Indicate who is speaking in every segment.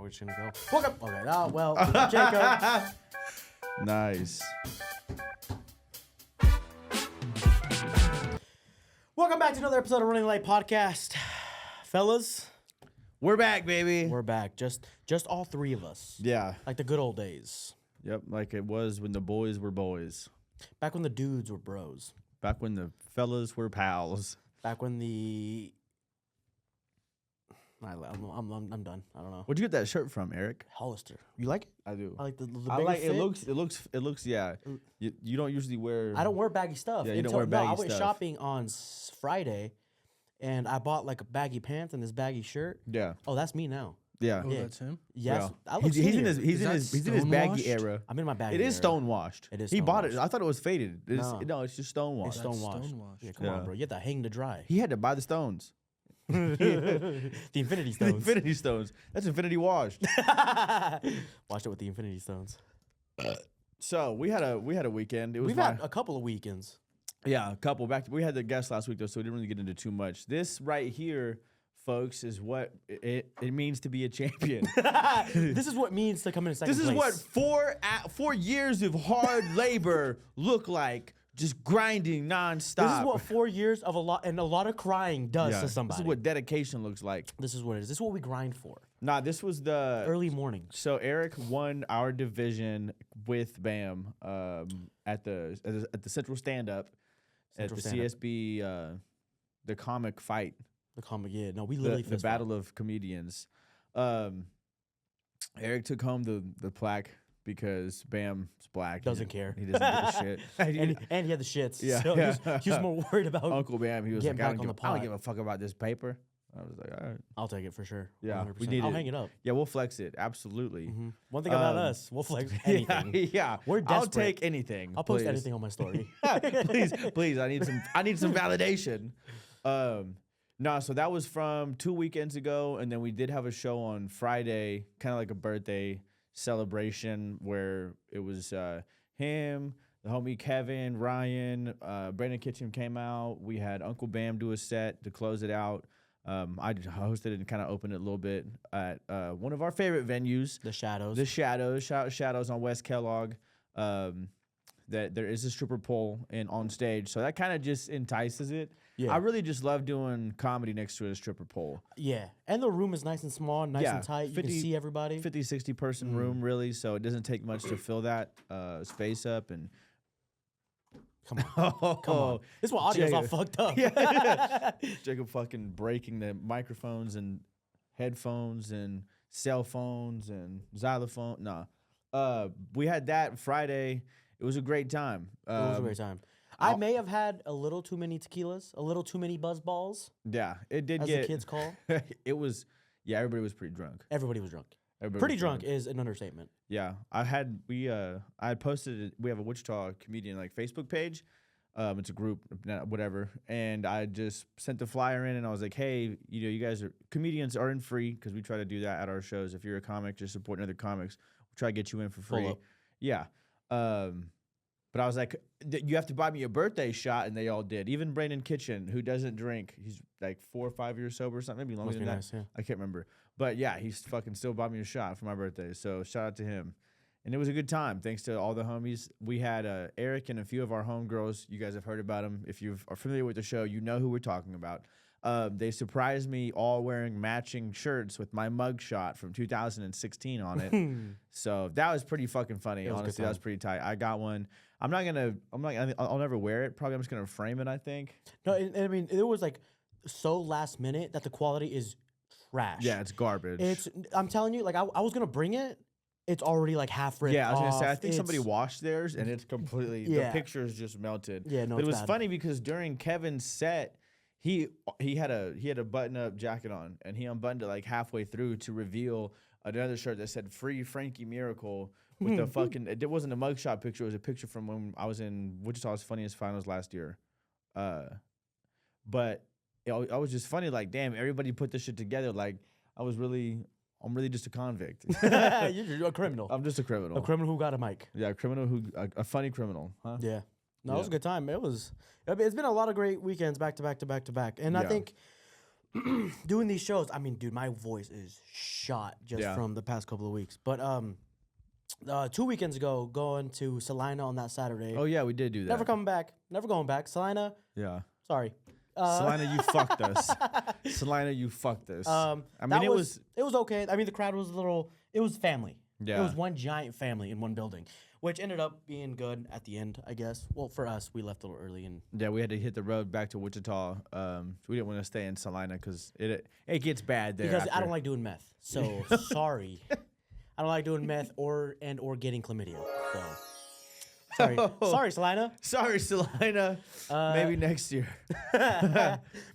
Speaker 1: we're just gonna go. Welcome. Okay. Oh well, Jacob.
Speaker 2: Nice.
Speaker 1: Welcome back to another episode of Running Late Podcast, fellas.
Speaker 2: We're back, baby.
Speaker 1: We're back. Just all three of us.
Speaker 2: Yeah.
Speaker 1: Like the good old days.
Speaker 2: Yep. Like it was when the boys were boys.
Speaker 1: Back when the dudes were bros.
Speaker 2: Back when the fellas were pals.
Speaker 1: Back when the. I'm done. I don't know.
Speaker 2: Where'd you get that shirt from, Eric?
Speaker 1: Hollister. You like it?
Speaker 2: I do.
Speaker 1: I like the bigger
Speaker 2: I like
Speaker 1: fit.
Speaker 2: it looks yeah. You don't usually wear
Speaker 1: I don't wear baggy stuff.
Speaker 2: Yeah, you don't wear baggy
Speaker 1: I went
Speaker 2: stuff.
Speaker 1: shopping on Friday, and I bought like a baggy pants and this baggy shirt.
Speaker 2: Yeah.
Speaker 1: Oh, that's me now.
Speaker 2: Yeah.
Speaker 3: Oh,
Speaker 1: Yeah.
Speaker 3: that's him?
Speaker 1: Yes,
Speaker 2: Yeah.
Speaker 1: I look
Speaker 2: He's in
Speaker 1: skinnier.
Speaker 2: his baggy
Speaker 3: stonewashed?
Speaker 2: era.
Speaker 1: I'm in my baggy
Speaker 2: It is
Speaker 1: era.
Speaker 2: stone washed.
Speaker 1: It is
Speaker 2: He bought it.
Speaker 1: stonewashed.
Speaker 2: I thought it was faded.
Speaker 1: No.
Speaker 2: It's just stone washed.
Speaker 1: It's stone
Speaker 3: That's
Speaker 1: washed.
Speaker 3: stonewashed.
Speaker 1: Yeah, come
Speaker 2: Yeah.
Speaker 1: on, bro. You have to hang to dry.
Speaker 2: He had to buy the stones.
Speaker 1: The Infinity
Speaker 2: The
Speaker 1: Stones.
Speaker 2: Infinity Stones. That's Infinity washed.
Speaker 1: Watched it with the Infinity Stones.
Speaker 2: So we had a weekend. It was
Speaker 1: We've had a couple of weekends.
Speaker 2: Yeah, a couple back. We had the guest last week though, so we didn't really get into too much. This right here, folks, is what it means to be a champion.
Speaker 1: This is what it means to come in second
Speaker 2: This is
Speaker 1: place.
Speaker 2: what 4 years of hard labor look like, just grinding nonstop.
Speaker 1: This is what 4 years of a lot of crying does
Speaker 2: Yeah,
Speaker 1: to somebody.
Speaker 2: This is what dedication looks like.
Speaker 1: This is what it is. This is what we grind for.
Speaker 2: Nah, this was the
Speaker 1: Early mornings.
Speaker 2: So Eric won our division with Bam at the Central Stand Up at the
Speaker 1: Stand Up.
Speaker 2: CSB the comic fight.
Speaker 1: The comic, yeah. No, we literally
Speaker 2: the
Speaker 1: fist fought.
Speaker 2: battle of comedians. Eric took home the plaque because Bam's black.
Speaker 1: Doesn't care.
Speaker 2: He doesn't give a shit.
Speaker 1: and he had the shits.
Speaker 2: Yeah,
Speaker 1: So
Speaker 2: yeah.
Speaker 1: he was more worried about.
Speaker 2: Uncle Bam, he was
Speaker 1: Getting
Speaker 2: like, I
Speaker 1: back on the
Speaker 2: don't
Speaker 1: pot.
Speaker 2: give a fuck about this paper. I was like, all right.
Speaker 1: I'll take it for sure.
Speaker 2: Yeah,
Speaker 1: 100%.
Speaker 2: we need
Speaker 1: I'll
Speaker 2: it.
Speaker 1: hang it up.
Speaker 2: Yeah, we'll flex it. Absolutely.
Speaker 1: Mhm. One thing about us, we'll flex anything.
Speaker 2: Yeah,
Speaker 1: We're
Speaker 2: I'll
Speaker 1: desperate.
Speaker 2: take anything.
Speaker 1: I'll post
Speaker 2: please.
Speaker 1: anything on my story.
Speaker 2: please. I need some validation. No, so that was from 2 weekends ago, and then we did have a show on Friday, kind of like a birthday celebration where it was him, the homie Kevin, Ryan, Brandon Kitchen came out. We had Uncle Bam do a set to close it out. I just hosted it and kind of opened it a little bit at one of our favorite venues,
Speaker 1: The Shadows.
Speaker 2: the Shadows. Shout out Shadows on West Kellogg. That there is a stripper pole and on stage, so that kind of just entices it.
Speaker 1: Yeah.
Speaker 2: I really just love doing comedy next to a stripper pole.
Speaker 1: Yeah. And the room is nice and small, nice
Speaker 2: Yeah,
Speaker 1: and tight. You
Speaker 2: 50
Speaker 1: can see everybody.
Speaker 2: 50, 60 person room, really, so it doesn't take much to fill that space up. And
Speaker 1: Come on. Come on. This is why audio's all
Speaker 2: Jacob.
Speaker 1: fucked up.
Speaker 2: Yeah. Jacob fucking breaking the microphones and headphones and cell phones and xylophone. Nah. We had that Friday. It was a great time.
Speaker 1: It was a great time. I may have had a little too many tequilas, a little too many buzz balls,
Speaker 2: Yeah, it did
Speaker 1: as
Speaker 2: get.
Speaker 1: the kids call.
Speaker 2: It was. Yeah, everybody was pretty drunk.
Speaker 1: Everybody was drunk.
Speaker 2: Everybody
Speaker 1: Pretty
Speaker 2: was
Speaker 1: drunk is an understatement.
Speaker 2: Yeah, I had posted it. We have a Wichita comedian like Facebook page. It's a group, whatever, and I just sent the flyer in, and I was like, hey, you guys comedians are in free because we try to do that at our shows. If you're a comic, just supporting other comics. We'll try to get you in for free.
Speaker 1: Full up.
Speaker 2: Yeah. But I was like, you have to buy me a birthday shot, and they all did. Even Brandon Kitchen, who doesn't drink, he's like 4 or 5 years sober or something, maybe longer
Speaker 1: Must
Speaker 2: than
Speaker 1: be
Speaker 2: that.
Speaker 1: nice, yeah.
Speaker 2: I can't remember. But yeah, he's fucking still bought me a shot for my birthday. So shout out to him. And it was a good time. Thanks to all the homies. We had Eric and a few of our homegirls. You guys have heard about them. If you are familiar with the show, you know who we're talking about. They surprised me all wearing matching shirts with my mug shot from 2016 on it. So that was pretty fucking funny.
Speaker 1: It was a good
Speaker 2: Honestly, that was
Speaker 1: time.
Speaker 2: pretty tight. I got one. I'll never wear it. Probably I'm just gonna frame it, I think.
Speaker 1: No, I mean, it was like so last minute that the quality is trash.
Speaker 2: Yeah, it's garbage.
Speaker 1: I'm telling you, like, I was going to bring it. It's already like half ripped
Speaker 2: Yeah, I was gonna say. I
Speaker 1: off.
Speaker 2: think somebody
Speaker 1: It's-
Speaker 2: washed theirs, and it's completely.
Speaker 1: Yeah.
Speaker 2: The pictures just melted.
Speaker 1: Yeah, no,
Speaker 2: but it
Speaker 1: it's
Speaker 2: was
Speaker 1: bad.
Speaker 2: funny because during Kevin's set, he had a button up jacket on, and he unbuttoned it like halfway through to reveal another shirt that said "Free Frankie Miracle" with the fucking. It wasn't a mugshot picture; it was a picture from when I was in Wichita's Funniest Finals last year. But I was just funny, like, damn, everybody put this shit together. Like, I'm really just a convict.
Speaker 1: You're a criminal.
Speaker 2: I'm just a criminal.
Speaker 1: A criminal who got a mic.
Speaker 2: Yeah, a funny criminal, huh?
Speaker 1: Yeah. No, it was
Speaker 2: Yeah.
Speaker 1: a good time. It's been a lot of great weekends back to back to back to back. And I
Speaker 2: Yeah.
Speaker 1: think doing these shows. I mean, dude, my voice is shot just from the past couple of weeks. But 2 weekends ago, going to Salina on that Saturday.
Speaker 2: Oh yeah, we did do that.
Speaker 1: Never coming back. Never going back. Salina.
Speaker 2: Yeah.
Speaker 1: Sorry.
Speaker 2: Salina, you fucked us. Salina, you fucked us. I mean, it was
Speaker 1: okay. I mean, the crowd was a little. It was family.
Speaker 2: Yeah.
Speaker 1: It was one giant family in one building, which ended up being good at the end, I guess. Well, for us, we left a little early and.
Speaker 2: Yeah, we had to hit the road back to Wichita. We didn't want to stay in Salina because it gets bad there.
Speaker 1: Because I don't like doing meth. So sorry. I don't like doing meth or getting chlamydia. So. Sorry, Salina.
Speaker 2: Sorry, Salina. Maybe next year.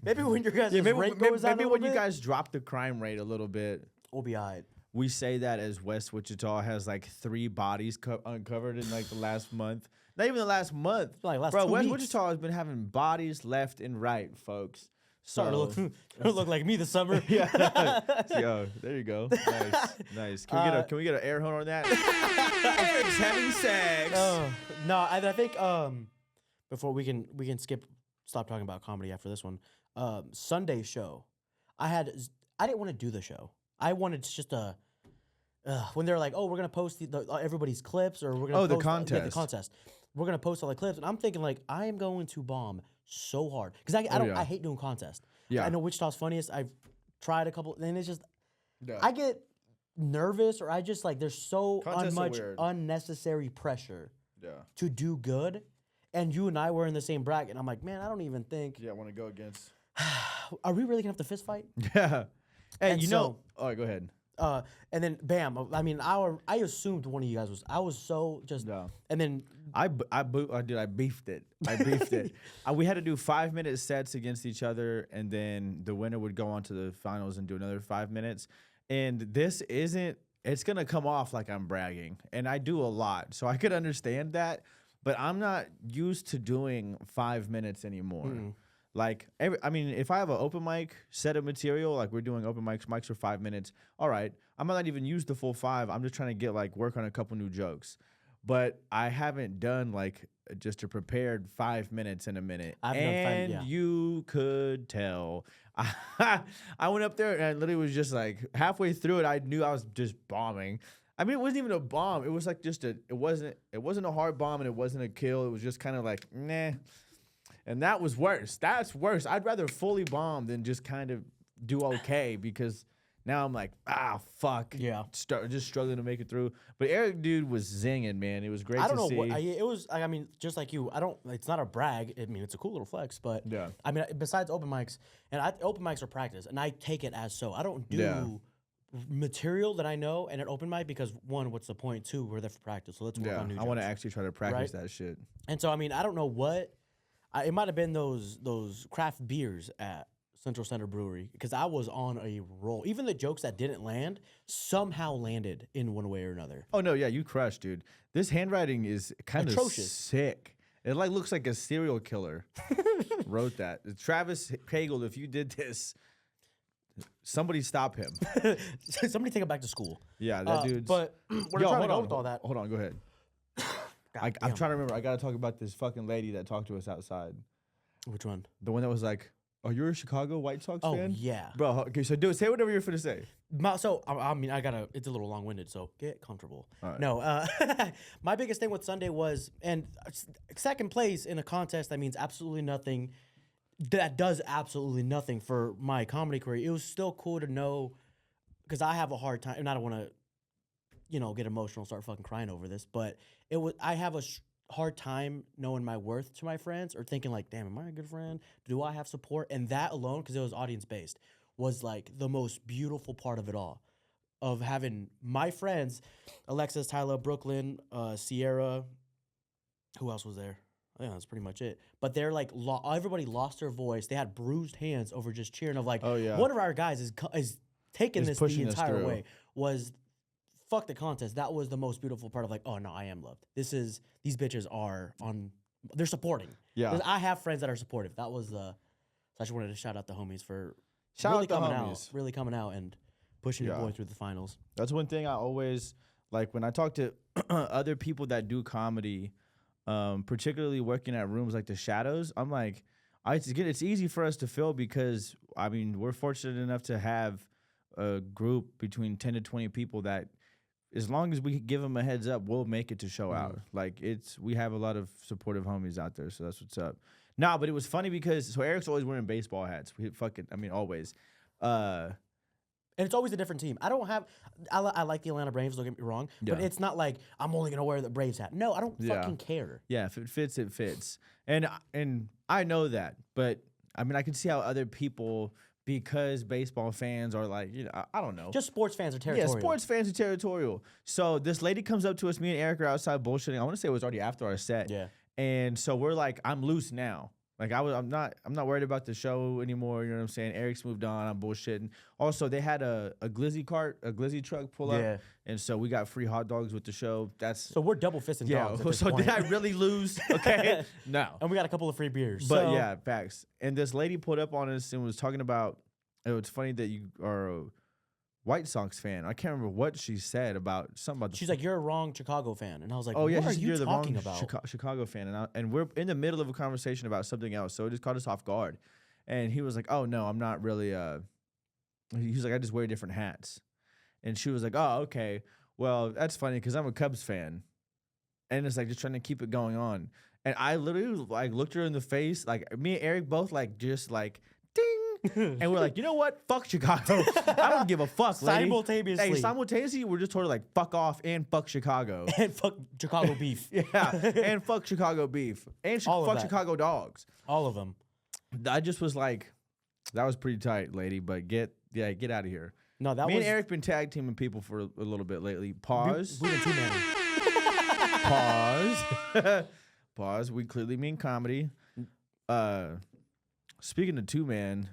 Speaker 1: Maybe when your guys'
Speaker 2: maybe
Speaker 1: rate goes down
Speaker 2: maybe
Speaker 1: a
Speaker 2: when
Speaker 1: little
Speaker 2: you
Speaker 1: bit,
Speaker 2: guys drop the crime rate a little bit.
Speaker 1: we'll be all right.
Speaker 2: We say that as West Wichita has like 3 bodies uncovered in like the last month. Not even the last month.
Speaker 1: Like last
Speaker 2: Bro,
Speaker 1: 2
Speaker 2: West
Speaker 1: weeks.
Speaker 2: Wichita has been having bodies left and right, folks.
Speaker 1: Starting to look like me this summer.
Speaker 2: Yeah. Yo, there you go. Nice. Can we get an air horn on that? Eric's having sex.
Speaker 1: No, I think before we can stop talking about comedy after this one. Sunday show, I didn't want to do the show. I wanted just when they're like, oh, we're gonna post everybody's clips or we're gonna
Speaker 2: the
Speaker 1: post,
Speaker 2: contest.
Speaker 1: the contest. We're gonna post all the clips, and I'm thinking like I am going to bomb so hard because I hate doing contests.
Speaker 2: Yeah.
Speaker 1: I know Wichita's funniest. I've tried a couple, and it's just
Speaker 2: Yeah.
Speaker 1: I get nervous or I just like there's so
Speaker 2: Contests are
Speaker 1: much
Speaker 2: weird.
Speaker 1: unnecessary pressure
Speaker 2: Yeah.
Speaker 1: to do good. And you and I were in the same bracket, and I'm like, man, I don't even think.
Speaker 2: Yeah, I want to go against.
Speaker 1: Are we really gonna have to fist fight?
Speaker 2: Yeah. Hey,
Speaker 1: And
Speaker 2: you
Speaker 1: so-
Speaker 2: know. All right, go ahead.
Speaker 1: And then bam. I mean, I assumed one of you guys was. I was so just.
Speaker 2: Yeah.
Speaker 1: And then
Speaker 2: I beefed it. I beefed it. We had to do 5-minute sets against each other, and then the winner would go on to the finals and do another 5 minutes. And this isn't. It's gonna come off like I'm bragging, and I do a lot, so I could understand that. But I'm not used to doing 5 minutes anymore. Like, if I have an open mic set of material, like we're doing open mics for 5 minutes, all right, I might not even use the full 5. I'm just trying to get, like, work on a couple new jokes. But I haven't done, like, just a prepared 5 minutes in a minute.
Speaker 1: I've done 5, yeah.
Speaker 2: You could tell. I went up there and I literally was just, like, halfway through it, I knew I was just bombing. I mean, it wasn't even a bomb. It was, like, just it wasn't a hard bomb and it wasn't a kill. It was just kind of like, nah. And that was worse. That's worse. I'd rather fully bomb than just kind of do okay because now I'm like, fuck.
Speaker 1: Yeah.
Speaker 2: Just struggling to make it through. But Eric, dude, was zinging, man. It was great to see.
Speaker 1: I don't know what it was. I mean, just like you, I don't. It's not a brag. I mean, it's a cool little flex. But
Speaker 2: Yeah.
Speaker 1: I mean, besides open mics, open mics are practice, and I take it as so. I don't do material that I know and an open mic because one, what's the point? Two, we're there for practice. So let's work on new.
Speaker 2: I want to
Speaker 1: jokes.
Speaker 2: actually try to practice
Speaker 1: Right?
Speaker 2: that shit.
Speaker 1: And so I mean, I don't know what. It might have been those craft beers at Central Center Brewery because I was on a roll. Even the jokes that didn't land somehow landed in one way or another.
Speaker 2: Oh, no, yeah, you crushed, dude. This handwriting is kind of
Speaker 1: Atrocious.
Speaker 2: sick. It like looks like a serial killer wrote that. Travis Pagel, if you did this, somebody stop him.
Speaker 1: Somebody take it back to school.
Speaker 2: Yeah, that dude's...
Speaker 1: But we're trying to go with all that.
Speaker 2: Hold on, go ahead. I'm
Speaker 1: damn.
Speaker 2: trying to remember. I got to talk about this fucking lady that talked to us outside.
Speaker 1: Which one?
Speaker 2: The one that was like, "Are you a Chicago White Sox
Speaker 1: Oh
Speaker 2: fan?"
Speaker 1: yeah.
Speaker 2: Bro, okay, so say whatever you're finna say.
Speaker 1: So I mean, it's a little long-winded, so get comfortable.
Speaker 2: All right.
Speaker 1: No, my biggest thing with Sunday was, and second place in a contest that means absolutely nothing. That does absolutely nothing for my comedy career. It was still cool to know, because I have a hard time, and I don't want to, get emotional, start fucking crying over this, but I have a hard time knowing my worth to my friends or thinking like, damn, am I a good friend? Do I have support? And that alone, because it was audience based, was like the most beautiful part of it all, of having my friends, Alexis, Tyler, Brooklyn, Sierra, who else was there? Yeah, that's pretty much it. But they're like, everybody lost their voice. They had bruised hands over just cheering of like,
Speaker 2: Oh, yeah.
Speaker 1: one of our guys is taking
Speaker 2: Is
Speaker 1: this the
Speaker 2: pushing us
Speaker 1: entire
Speaker 2: through.
Speaker 1: way. Was fuck the contest. That was the most beautiful part of like, oh no, I am loved. These bitches are they're supporting.
Speaker 2: Yeah.
Speaker 1: 'Cause I have friends that are supportive. That was so I just wanted to shout out the homies for
Speaker 2: Shout
Speaker 1: really
Speaker 2: out the
Speaker 1: coming
Speaker 2: homies.
Speaker 1: out, really coming out and pushing your
Speaker 2: Yeah.
Speaker 1: boy through the finals.
Speaker 2: That's one thing I always like when I talk to other people that do comedy, particularly working at rooms like the Shadows. I'm like, It's easy for us to feel because I mean we're fortunate enough to have a group between 10 to 20 people that, as long as we give them a heads up, we'll make it to show out. Like we have a lot of supportive homies out there, so that's what's up. Nah, but it was funny because Erick's always wearing baseball hats. Always.
Speaker 1: And it's always a different team. I like the Atlanta Braves, don't get me wrong. But it's not like I'm only going to wear the Braves hat. No, I don't fucking care.
Speaker 2: Yeah, if it fits, it fits. And I know that. But, I mean, I can see how other people, because baseball fans are like, I don't know.
Speaker 1: Just sports fans are territorial.
Speaker 2: Yeah, sports fans are territorial. So this lady comes up to us. Me and Erick are outside bullshitting. I want to say it was already after our set.
Speaker 1: Yeah.
Speaker 2: And so we're like, I'm loose now. Like I'm not worried about the show anymore. You know what I'm saying? Erick's moved on. I'm bullshitting. Also, they had a glizzy truck pull up, and so we got free hot dogs with the show. So
Speaker 1: we're double fisting dogs. At this
Speaker 2: so
Speaker 1: point.
Speaker 2: did I really lose? Okay, no.
Speaker 1: And we got a couple of free beers.
Speaker 2: But yeah, facts. And this lady pulled up on us and was talking about. It's funny that you are a White Sox fan. I can't remember what she said about something about.
Speaker 1: She's like, "You're a wrong Chicago fan," and I was like,
Speaker 2: "Oh yeah,
Speaker 1: what are you
Speaker 2: you're the
Speaker 1: talking
Speaker 2: wrong
Speaker 1: about?"
Speaker 2: Chicago fan." And we're in the middle of a conversation about something else, so it just caught us off guard. And he was like, "Oh no, I'm not really." He was like, "I just wear different hats," and she was like, "Oh okay, well that's funny because I'm a Cubs fan," and it's like just trying to keep it going on. And I literally like looked her in the face, like me and Erick both like just like. And we're like, you know what? Fuck Chicago. I don't give a fuck, lady. Simultaneously, we're just totally like, fuck off and fuck Chicago.
Speaker 1: And fuck Chicago beef.
Speaker 2: Yeah, and fuck Chicago beef. And fuck Chicago dogs.
Speaker 1: All of them.
Speaker 2: I just was like, that was pretty tight, lady, but get out of here.
Speaker 1: No,
Speaker 2: Me and Erick been tag teaming people for a little bit lately. Pause.
Speaker 1: We've been two-manning.
Speaker 2: Pause. Pause. We clearly mean comedy. Speaking of two-man,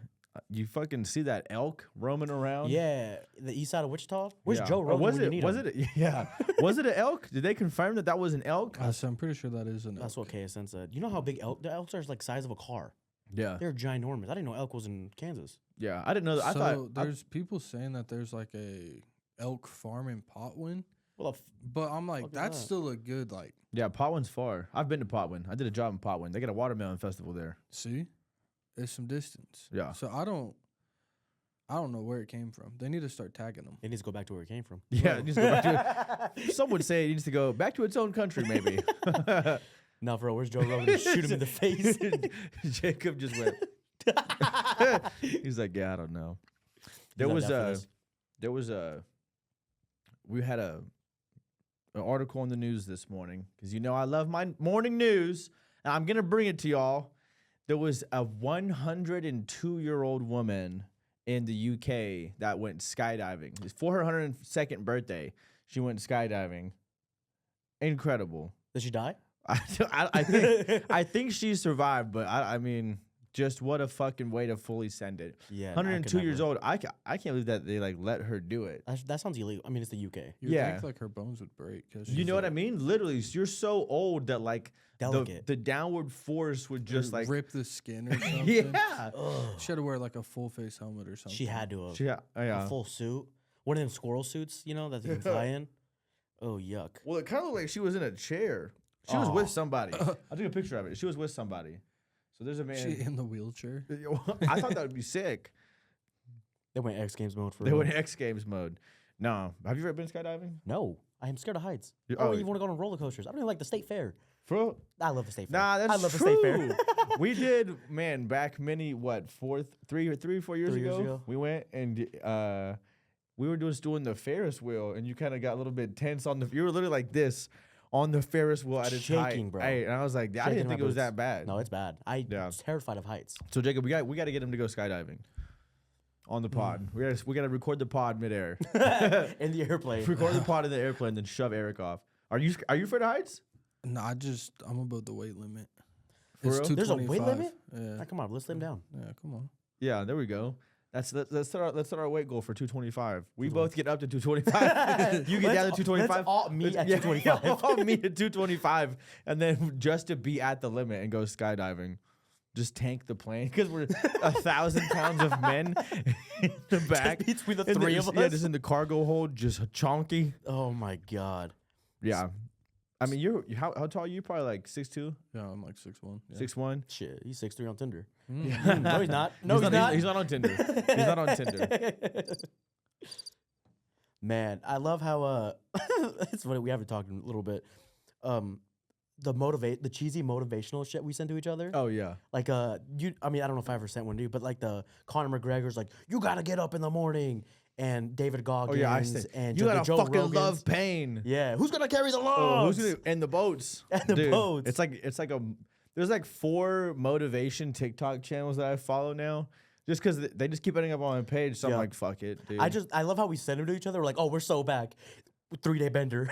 Speaker 2: you fucking see that elk roaming around?
Speaker 1: Yeah, the east side of Wichita. Where's
Speaker 2: Yeah.
Speaker 1: Joe Rogan?
Speaker 2: Was
Speaker 1: when you
Speaker 2: it?
Speaker 1: need
Speaker 2: Was
Speaker 1: him?
Speaker 2: it? Yeah. Was it an elk? Did they confirm that was an elk?
Speaker 3: So I'm pretty sure that is an
Speaker 1: That's
Speaker 3: elk.
Speaker 1: what KSN said. You know how big the elks are like size of a car.
Speaker 2: Yeah.
Speaker 1: They're ginormous. I didn't know elk was in Kansas.
Speaker 2: Yeah. I didn't know that. I
Speaker 3: So
Speaker 2: thought
Speaker 3: there's people saying that there's like a elk farm in Potwin,
Speaker 1: Well,
Speaker 3: but I'm like,
Speaker 1: fuck is
Speaker 3: that's
Speaker 1: that?
Speaker 3: still a good like.
Speaker 2: yeah, Potwin's far. I've been to Potwin. I did a job in Potwin. They got a watermelon festival there.
Speaker 3: See, there's some distance.
Speaker 2: Yeah.
Speaker 3: So I don't know where it came from. They need to start tagging them.
Speaker 1: it needs to go back to where it came from.
Speaker 2: Yeah, it needs to go back to some would say it needs to go back to its own country, maybe.
Speaker 1: No, bro, where's Joe Rogan? Shoot him in the face.
Speaker 2: Jacob just went. He's like, yeah, I don't know. We had an article in the news this morning because I love my morning news, and I'm gonna bring it to y'all. There was a 102-year-old woman in the UK that went skydiving. It's for her 102nd birthday. She went skydiving. Incredible.
Speaker 1: Did she die?
Speaker 2: I think she survived, but I mean, just what a fucking way to fully send it.
Speaker 1: Yeah.
Speaker 2: 102 years old. I can't believe that they like let her do it.
Speaker 1: That sounds illegal. I mean, it's the UK.
Speaker 3: You
Speaker 2: Yeah.
Speaker 3: think like her bones would break. Cause
Speaker 2: You know what I mean? Literally, you're so old that like
Speaker 1: Delicate.
Speaker 2: the downward force would just like
Speaker 3: rip the skin or something.
Speaker 2: yeah.
Speaker 3: She had to wear like a full face helmet or something.
Speaker 1: She had to have.
Speaker 2: Yeah.
Speaker 1: A full suit. One of them squirrel suits, that they can fly in. Oh, yuck.
Speaker 2: Well, it kind of looked like she was in a chair. She was with somebody. I took a picture of it. She was with somebody. So there's a man.
Speaker 3: She in the wheelchair.
Speaker 2: I thought that would be sick.
Speaker 1: They went X Games mode for
Speaker 2: They
Speaker 1: real.
Speaker 2: went X Games mode. No. Have you ever been skydiving?
Speaker 1: No, I am scared of heights. I
Speaker 2: Oh,
Speaker 1: don't even want to go on roller coasters. I don't even like the state fair.
Speaker 2: For real?
Speaker 1: I love the state fair.
Speaker 2: Nah, that's
Speaker 1: I love
Speaker 2: true.
Speaker 1: the state fair.
Speaker 2: We did, man, back three or 4 years
Speaker 1: 3 years
Speaker 2: ago.
Speaker 1: ago.
Speaker 2: We went and we were doing the Ferris wheel, and you kind of got a little bit tense on you were literally like this on the Ferris wheel at its height.
Speaker 1: Shaking, bro.
Speaker 2: Hey, and I was like, I
Speaker 1: Shaking
Speaker 2: didn't
Speaker 1: my
Speaker 2: think it was
Speaker 1: boots.
Speaker 2: that bad.
Speaker 1: No, it's bad. I'm terrified of heights.
Speaker 2: So Jacob, we got to get him to go skydiving on the pod. We got to record the pod midair.
Speaker 1: In the airplane.
Speaker 2: Record the pod in the airplane, then shove Erick off. Are you afraid of heights?
Speaker 3: No, I'm above the weight limit.
Speaker 2: For
Speaker 3: It's
Speaker 2: real?
Speaker 1: There's a weight
Speaker 3: 225.
Speaker 1: limit?
Speaker 3: Yeah.
Speaker 1: Come on, let's slim down.
Speaker 3: Yeah, come on.
Speaker 2: Yeah, there we go. Let's set our weight goal for 225. We both get up to 225. You get down to 225.
Speaker 1: Let's all meet at
Speaker 2: Yeah,
Speaker 1: 225.
Speaker 2: I'll meet at 225, and then just to be at the limit and go skydiving, just tank the plane because we're 1,000 pounds of men in the back.
Speaker 1: between the
Speaker 2: In
Speaker 1: three of
Speaker 2: Yeah,
Speaker 1: us?
Speaker 2: just in the cargo hold, just chonky.
Speaker 1: Oh my god.
Speaker 2: Yeah, I mean, how tall are you? Probably like 6'2",
Speaker 3: Yeah, I'm like 6'1". Yeah.
Speaker 2: 6'1".
Speaker 1: Shit, he's 6'3" on Tinder.
Speaker 3: Mm.
Speaker 1: No, he's not. No, he's not.
Speaker 2: He's not on Tinder. He's not on Tinder.
Speaker 1: Man, I love how it's funny. We haven't talked a little bit. The cheesy motivational shit we send to each other.
Speaker 2: Oh yeah.
Speaker 1: Like I mean, I don't know if I ever sent one to you, but like the Conor McGregor's like, you gotta get up in the morning, and David Goggins.
Speaker 2: Oh yeah, I said,
Speaker 1: and
Speaker 2: you gotta
Speaker 1: Joe
Speaker 2: fucking
Speaker 1: Rogans.
Speaker 2: love pain.
Speaker 1: Yeah, who's gonna carry the
Speaker 2: Oh,
Speaker 1: logs?
Speaker 2: who's gonna, and the boats.
Speaker 1: And the
Speaker 2: Dude,
Speaker 1: boats.
Speaker 2: It's like there's like 4 motivation TikTok channels that I follow now. Just because they just keep ending up on my page, so I'm
Speaker 1: Yeah.
Speaker 2: like, fuck it, dude.
Speaker 1: I love how we send them to each other. We're like, oh, we're so back. 3-day bender.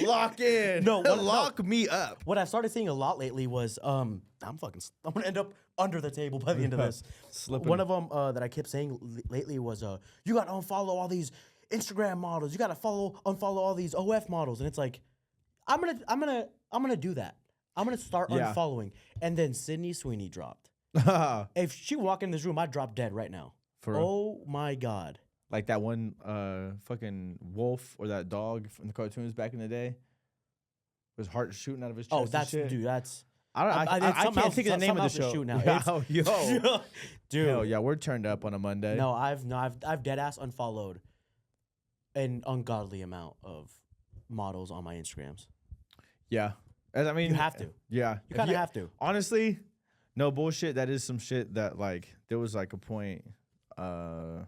Speaker 2: Lock in.
Speaker 1: No,
Speaker 2: lock me up.
Speaker 1: What I started seeing a lot lately was I'm gonna end up under the table by the end of this.
Speaker 2: Slipping.
Speaker 1: One of them that I kept saying lately was you gotta unfollow all these Instagram models. You gotta unfollow all these OF models, and it's like I'm gonna do that. I'm gonna start
Speaker 2: Yeah.
Speaker 1: unfollowing. And then Sydney Sweeney dropped. If she walk in this room, I'd drop dead right now.
Speaker 2: For real.
Speaker 1: Oh my god.
Speaker 2: Like that one fucking wolf or that dog from the cartoons back in the day. His heart shooting out of his chest.
Speaker 1: Oh,
Speaker 2: and
Speaker 1: that's
Speaker 2: shit.
Speaker 1: dude. That's
Speaker 2: I can't think of the name of the show.
Speaker 1: Shoot now.
Speaker 2: Yeah, yo.
Speaker 1: Dude.
Speaker 2: Hell yeah, we're turned up on a Monday.
Speaker 1: No, I've dead ass unfollowed an ungodly amount of models on my Instagrams.
Speaker 2: Yeah. I mean,
Speaker 1: You have to.
Speaker 2: Yeah.
Speaker 1: You kind of have to.
Speaker 2: Honestly, no bullshit. That is some shit that like there was like a point, I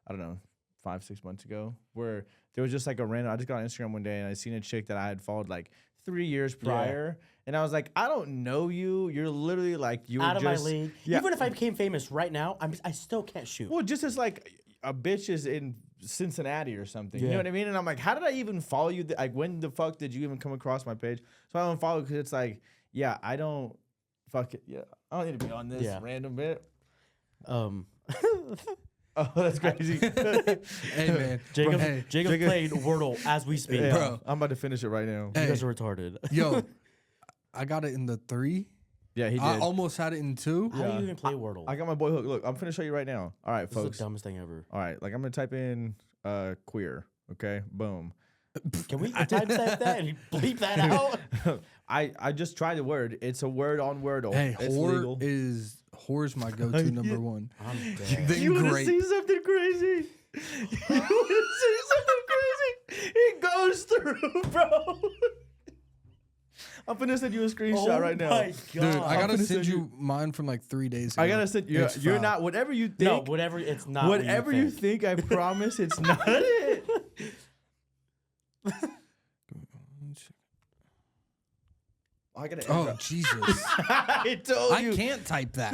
Speaker 2: don't know, 5-6 months ago where there was just like a random. I just got on Instagram one day and I seen a chick that I had followed like 3 years prior, and I was like, I don't know you. You're literally like you
Speaker 1: Out
Speaker 2: were
Speaker 1: of my
Speaker 2: just,
Speaker 1: league.
Speaker 2: Yeah.
Speaker 1: Even if I became famous right now, I still can't shoot.
Speaker 2: Well, just as like a bitch is in Cincinnati or something. You
Speaker 1: Yeah.
Speaker 2: know what I mean? And I'm like, how did I even follow you? Like, when the fuck did you even come across my page? So I don't follow because it's like, yeah, I don't fuck it. Yeah, I don't need to be on this random bit. Oh, that's crazy.
Speaker 3: Hey man,
Speaker 1: Jacob
Speaker 3: Hey,
Speaker 1: played Wordle as we speak.
Speaker 2: Yeah,
Speaker 3: Bro.
Speaker 2: I'm about to finish it right now.
Speaker 1: You
Speaker 3: Hey.
Speaker 1: guys are retarded.
Speaker 3: yo, I got it in the 3.
Speaker 2: Yeah, he did.
Speaker 3: I almost had it in 2.
Speaker 1: How do you even play Wordle?
Speaker 2: I got my boy Hook. Look, I'm finna show you right now. All right,
Speaker 1: This is
Speaker 2: folks.
Speaker 1: the dumbest thing ever.
Speaker 2: All right, like I'm gonna type in queer. Okay, boom.
Speaker 1: Can we typeset that and bleep that out?
Speaker 2: I just tried the word. It's a word on Wordle.
Speaker 3: Hey,
Speaker 2: it's legal.
Speaker 3: whore's my go-to number 1.
Speaker 1: I'm dead.
Speaker 3: Then
Speaker 2: You want to
Speaker 3: great.
Speaker 2: see something crazy? You want to see something crazy? It goes through, bro. I'm finna send you a screenshot right now.
Speaker 1: Oh my
Speaker 3: Dude,
Speaker 1: God.
Speaker 3: I gotta
Speaker 2: finna
Speaker 3: send
Speaker 2: send
Speaker 3: you mine from like 3 days ago.
Speaker 2: I gotta send you.
Speaker 3: It's
Speaker 2: You're
Speaker 3: foul.
Speaker 2: not whatever you think.
Speaker 1: No, whatever. It's not. what
Speaker 2: whatever you think. I promise, it's not it. I gotta.
Speaker 3: Oh Jesus!
Speaker 2: I told
Speaker 3: I
Speaker 2: you.
Speaker 3: can't type that.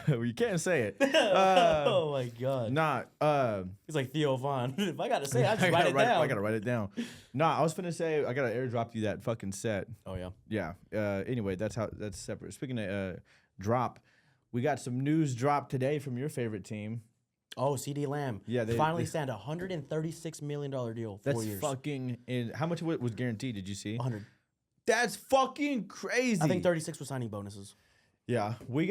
Speaker 2: Well, you can't say it.
Speaker 1: Oh my God.
Speaker 2: Not.
Speaker 1: He's like Theo Vaughn. If I gotta say, it, I just
Speaker 2: I
Speaker 1: write
Speaker 2: gotta
Speaker 1: it down.
Speaker 2: I gotta write it down. Nah, I was finna say I gotta airdrop you that fucking set.
Speaker 1: Oh yeah.
Speaker 2: Yeah. Anyway, that's separate. Speaking of drop, we got some news drop today from your favorite team.
Speaker 1: Oh, CD Lamb.
Speaker 2: Yeah, they
Speaker 1: finally signed a $136 million deal. 4
Speaker 2: That's
Speaker 1: years.
Speaker 2: fucking. How much was guaranteed? Did you see?
Speaker 1: 100.
Speaker 2: That's fucking crazy.
Speaker 1: I think 36 was signing bonuses.
Speaker 2: Yeah, we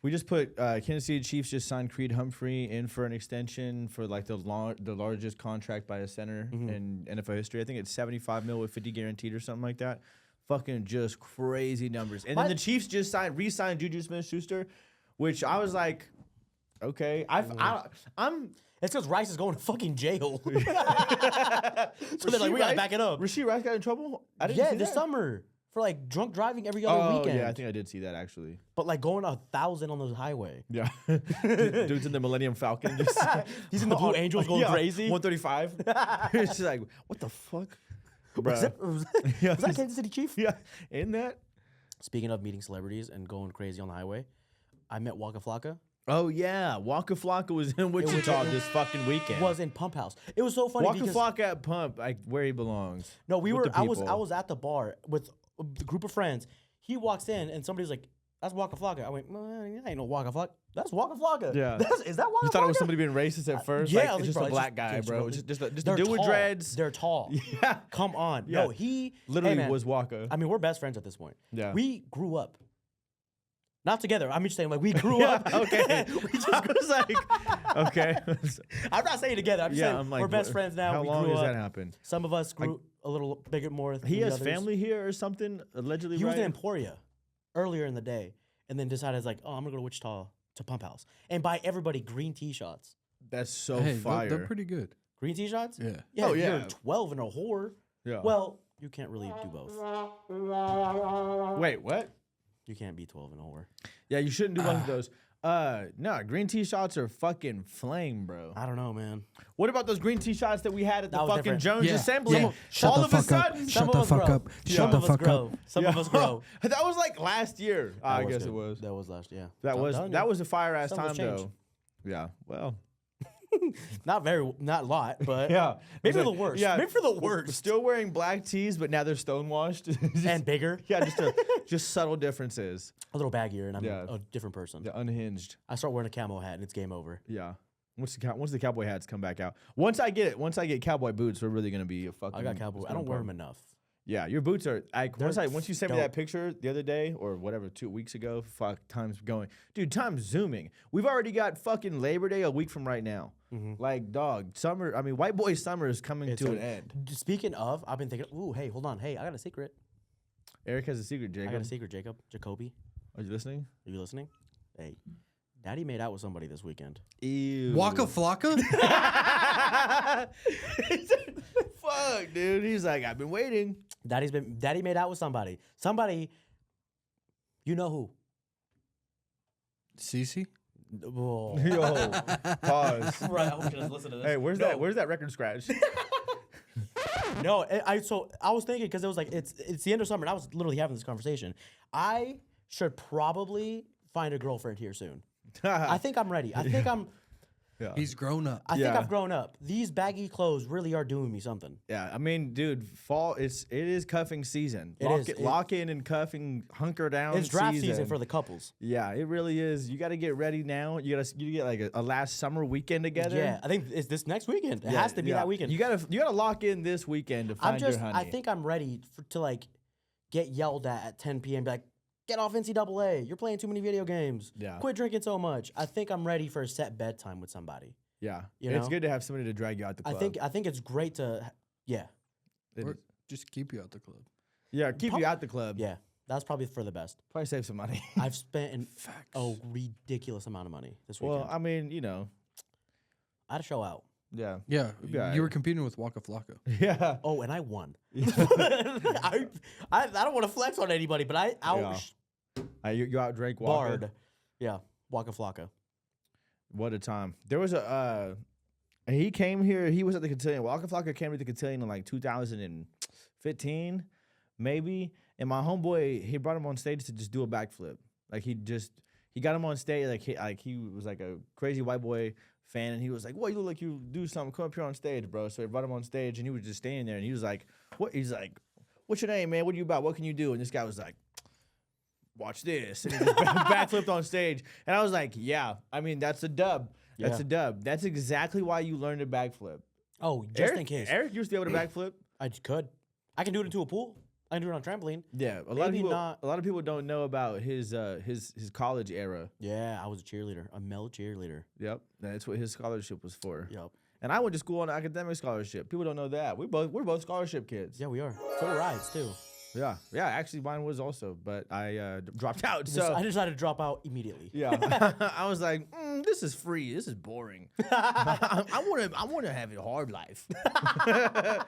Speaker 2: just put Kansas City Chiefs just signed Creed Humphrey in for an extension for like the largest contract by a center in NFL history. I think it's $75 million with 50 guaranteed or something like that. Fucking just crazy numbers. And then the Chiefs just re-signed Juju Smith-Schuster, which I was like, okay, I'm.
Speaker 1: It's because Rice is going to fucking jail. So they're like, we gotta back it up.
Speaker 2: Rasheed Rice got in trouble? I didn't
Speaker 1: Yeah,
Speaker 2: see
Speaker 1: this
Speaker 2: that.
Speaker 1: summer for like drunk driving every other weekend.
Speaker 2: Yeah, I think I did see that actually.
Speaker 1: But like going 1,000 on the highway.
Speaker 2: Yeah. Dude's in the Millennium Falcon. Just
Speaker 1: He's in the Blue Angels going crazy.
Speaker 2: 135. It's just like, what the fuck?
Speaker 1: Was that, was that Kansas City Chief?
Speaker 2: Yeah. In that?
Speaker 1: Speaking of meeting celebrities and going crazy on the highway, I met Waka Flocka.
Speaker 2: Oh, yeah. Waka Flocka was in Wichita this fucking weekend.
Speaker 1: Was in Pump House. It was so funny
Speaker 2: Waka
Speaker 1: because
Speaker 2: Flocka at Pump, like where he belongs.
Speaker 1: no,
Speaker 2: with the
Speaker 1: I was
Speaker 2: people.
Speaker 1: at the bar with a group of friends. He walks in and somebody's like, "That's Waka Flocka." I went, "That ain't no Waka Flocka. That's Waka Flocka."
Speaker 2: Yeah.
Speaker 1: Is that Waka
Speaker 2: You thought it was
Speaker 1: Flocka?
Speaker 2: somebody being racist at first?
Speaker 1: Yeah, I
Speaker 2: Like,
Speaker 1: was
Speaker 2: it's
Speaker 1: like,
Speaker 2: just
Speaker 1: bro,
Speaker 2: a black guy,
Speaker 1: it's
Speaker 2: bro.
Speaker 1: just-
Speaker 2: Just a
Speaker 1: They're
Speaker 2: dude with
Speaker 1: tall.
Speaker 2: dreads.
Speaker 1: They're tall.
Speaker 2: Yeah.
Speaker 1: Come on.
Speaker 2: Yeah.
Speaker 1: No, he
Speaker 2: Literally
Speaker 1: hey, man,
Speaker 2: was Waka.
Speaker 1: I mean, we're best friends at this point.
Speaker 2: Yeah.
Speaker 1: We grew up. Not together. I'm just saying, like, we grew up.
Speaker 2: Okay.
Speaker 1: We just
Speaker 2: I was like, Okay.
Speaker 1: I'm not saying together. I'm just saying
Speaker 2: I'm like,
Speaker 1: we're best friends now.
Speaker 2: How
Speaker 1: we
Speaker 2: long
Speaker 1: grew
Speaker 2: has
Speaker 1: up.
Speaker 2: that happened?
Speaker 1: Some of us grew a little bigger more. Than
Speaker 2: He
Speaker 1: the
Speaker 2: has
Speaker 1: others.
Speaker 2: family here or something, allegedly,
Speaker 1: He was
Speaker 2: right?
Speaker 1: in Emporia earlier in the day, and then decided like, oh, I'm gonna go to Wichita to Pump House and buy everybody green tea shots.
Speaker 2: That's so
Speaker 3: Hey,
Speaker 2: fire.
Speaker 3: they're pretty good.
Speaker 1: Green tea shots?
Speaker 3: Yeah.
Speaker 1: Yeah.
Speaker 2: Oh,
Speaker 1: if
Speaker 2: yeah.
Speaker 1: You're 12 and a whore.
Speaker 2: Yeah.
Speaker 1: Well, you can't really do both.
Speaker 2: Wait, what?
Speaker 1: You can't be 12 and a whore.
Speaker 2: Yeah, you shouldn't do both of those. No, green tea shots are fucking flame, bro.
Speaker 1: I don't know, man.
Speaker 2: What about those green tea shots that we had at the
Speaker 1: That was
Speaker 2: fucking
Speaker 1: different.
Speaker 2: Jones
Speaker 3: Yeah.
Speaker 2: Assembly?
Speaker 3: Yeah. Shut
Speaker 2: All
Speaker 3: the
Speaker 2: of a
Speaker 3: fuck up.
Speaker 2: sudden,
Speaker 3: Shut
Speaker 1: Some
Speaker 3: the
Speaker 1: of us
Speaker 3: fuck
Speaker 1: grow.
Speaker 3: up.
Speaker 1: Some
Speaker 3: Shut
Speaker 1: of
Speaker 3: the
Speaker 1: us
Speaker 3: fuck
Speaker 1: grow.
Speaker 3: up.
Speaker 1: Some of us grow.
Speaker 2: That was like last year. I guess
Speaker 1: good.
Speaker 2: it was.
Speaker 1: That was last. Yeah.
Speaker 2: That
Speaker 1: I'm
Speaker 2: was
Speaker 1: telling
Speaker 2: that
Speaker 1: you.
Speaker 2: was a fire ass
Speaker 1: Some
Speaker 2: time
Speaker 1: was changed.
Speaker 2: though. Yeah. Well.
Speaker 1: Not a lot, but
Speaker 2: Yeah.
Speaker 1: maybe
Speaker 2: It's
Speaker 1: for the
Speaker 2: like-
Speaker 1: worst.
Speaker 2: yeah,
Speaker 1: Maybe for the
Speaker 2: we're
Speaker 1: worst.
Speaker 2: Still wearing black tees, but now they're stonewashed.
Speaker 1: And bigger.
Speaker 2: Yeah, just subtle differences.
Speaker 1: A little baggier, and I'm
Speaker 2: Yeah.
Speaker 1: a different person.
Speaker 2: Yeah, unhinged.
Speaker 1: I start wearing a camo hat, and it's game over.
Speaker 2: Yeah. Once the cowboy hats come back out. Once I get cowboy boots, we're really gonna be a fucking.
Speaker 1: I got cowboy. I don't wear them enough.
Speaker 2: Yeah, your boots are. Once you sent me that
Speaker 1: dope.
Speaker 2: picture the other day or whatever 2 weeks ago, fuck, time's going, dude. Time's zooming. We've already got fucking Labor Day a week from right now. Like, dog, summer. I mean, white boy summer is coming
Speaker 1: It's
Speaker 2: to
Speaker 1: a-
Speaker 2: an end.
Speaker 1: Speaking of, I've been thinking. Ooh, hey, hold on. Hey, I got a secret.
Speaker 2: Eric has a secret, Jacob.
Speaker 1: I got a secret, Jacob. Jacoby,
Speaker 2: Are you listening?
Speaker 1: are you listening? Hey, Daddy made out with somebody this weekend.
Speaker 2: Ew.
Speaker 3: Waka Flocka?
Speaker 2: Fuck, dude. He's like, I've been waiting.
Speaker 1: Daddy made out with somebody. Somebody. You know who?
Speaker 3: Cece?
Speaker 1: Whoa.
Speaker 2: Yo, pause.
Speaker 1: Right, I was gonna listen to this.
Speaker 2: Hey, where's
Speaker 1: No.
Speaker 2: that record scratch?
Speaker 1: No, I was thinking because it was like it's the end of summer, and I was literally having this conversation. I should probably find a girlfriend here soon. I think I'm ready. I think I'm.
Speaker 2: Yeah.
Speaker 3: He's grown up.
Speaker 1: I think
Speaker 2: Yeah.
Speaker 1: I've grown up. These baggy clothes really are doing me something.
Speaker 2: Yeah, I mean, dude, fall. It is cuffing season.
Speaker 1: It is.
Speaker 2: Lock in and cuffing, hunker down.
Speaker 1: It's draft season for the couples.
Speaker 2: Yeah, it really is. You got to get ready now. You get like a last summer weekend together.
Speaker 1: Yeah, I think it's this next weekend. It has to be that weekend.
Speaker 2: You gotta lock in this weekend to find your honey.
Speaker 1: I think I'm ready to like get yelled at 10 p.m. Be like, get off NCAA. You're playing too many video games.
Speaker 2: Yeah.
Speaker 1: Quit drinking so much. I think I'm ready for a set bedtime with somebody.
Speaker 2: Yeah,
Speaker 1: You
Speaker 2: it's
Speaker 1: know?
Speaker 2: good to have somebody to drag you out the club.
Speaker 1: I think it's great to yeah.
Speaker 2: It
Speaker 3: Or
Speaker 2: is.
Speaker 3: just keep you out the club.
Speaker 2: Yeah, keep you out the club.
Speaker 1: Yeah. That's probably for the best.
Speaker 2: Probably save some money.
Speaker 1: I've spent a ridiculous amount of money this weekend.
Speaker 2: Well, I mean, you know,
Speaker 1: I had to show out.
Speaker 2: yeah,
Speaker 3: Yeah,
Speaker 2: Yeah.
Speaker 3: you were competing with Waka Flocka.
Speaker 2: yeah.
Speaker 1: Oh, and I won. I don't want to flex on anybody, but I
Speaker 2: You outdrank Walker.
Speaker 1: barred. Yeah, Waka Flocka.
Speaker 2: What a time. There was he came here, he was at the Cotillion. Waka Flocka came to the Cotillion in like 2015, maybe. And my homeboy, he brought him on stage to just do a backflip. Like he got him on stage, he was like a crazy white boy fan, and he was like, "What, you look like you do something, come up here on stage, bro." So he brought him on stage and he was just standing there and he was like, "What?" He's like, "What's your name, man? What are you about? What can you do?" And this guy was like, "Watch this." And he just backflipped on stage. And I was like, yeah, I mean, that's a dub. That's
Speaker 1: Yeah.
Speaker 2: a dub. That's exactly why you learned to backflip.
Speaker 1: Oh, just in case.
Speaker 2: Eric used to be able to backflip.
Speaker 1: I could. I can do it into a pool. I can do it on a trampoline.
Speaker 2: Yeah, a
Speaker 1: Maybe not.
Speaker 2: lot of people don't know about his college era.
Speaker 1: Yeah, I was a cheerleader, a male cheerleader.
Speaker 2: Yep, that's what his scholarship was for.
Speaker 1: Yep.
Speaker 2: And I went to school on an academic scholarship. People don't know that. We're both scholarship kids.
Speaker 1: Yeah, we are. Full rides too.
Speaker 2: Yeah. Actually, mine was also, but I dropped out.
Speaker 1: So
Speaker 2: So
Speaker 1: I decided to drop out immediately.
Speaker 2: yeah, I was like, this is free. This is boring. I want to have a hard life.
Speaker 1: I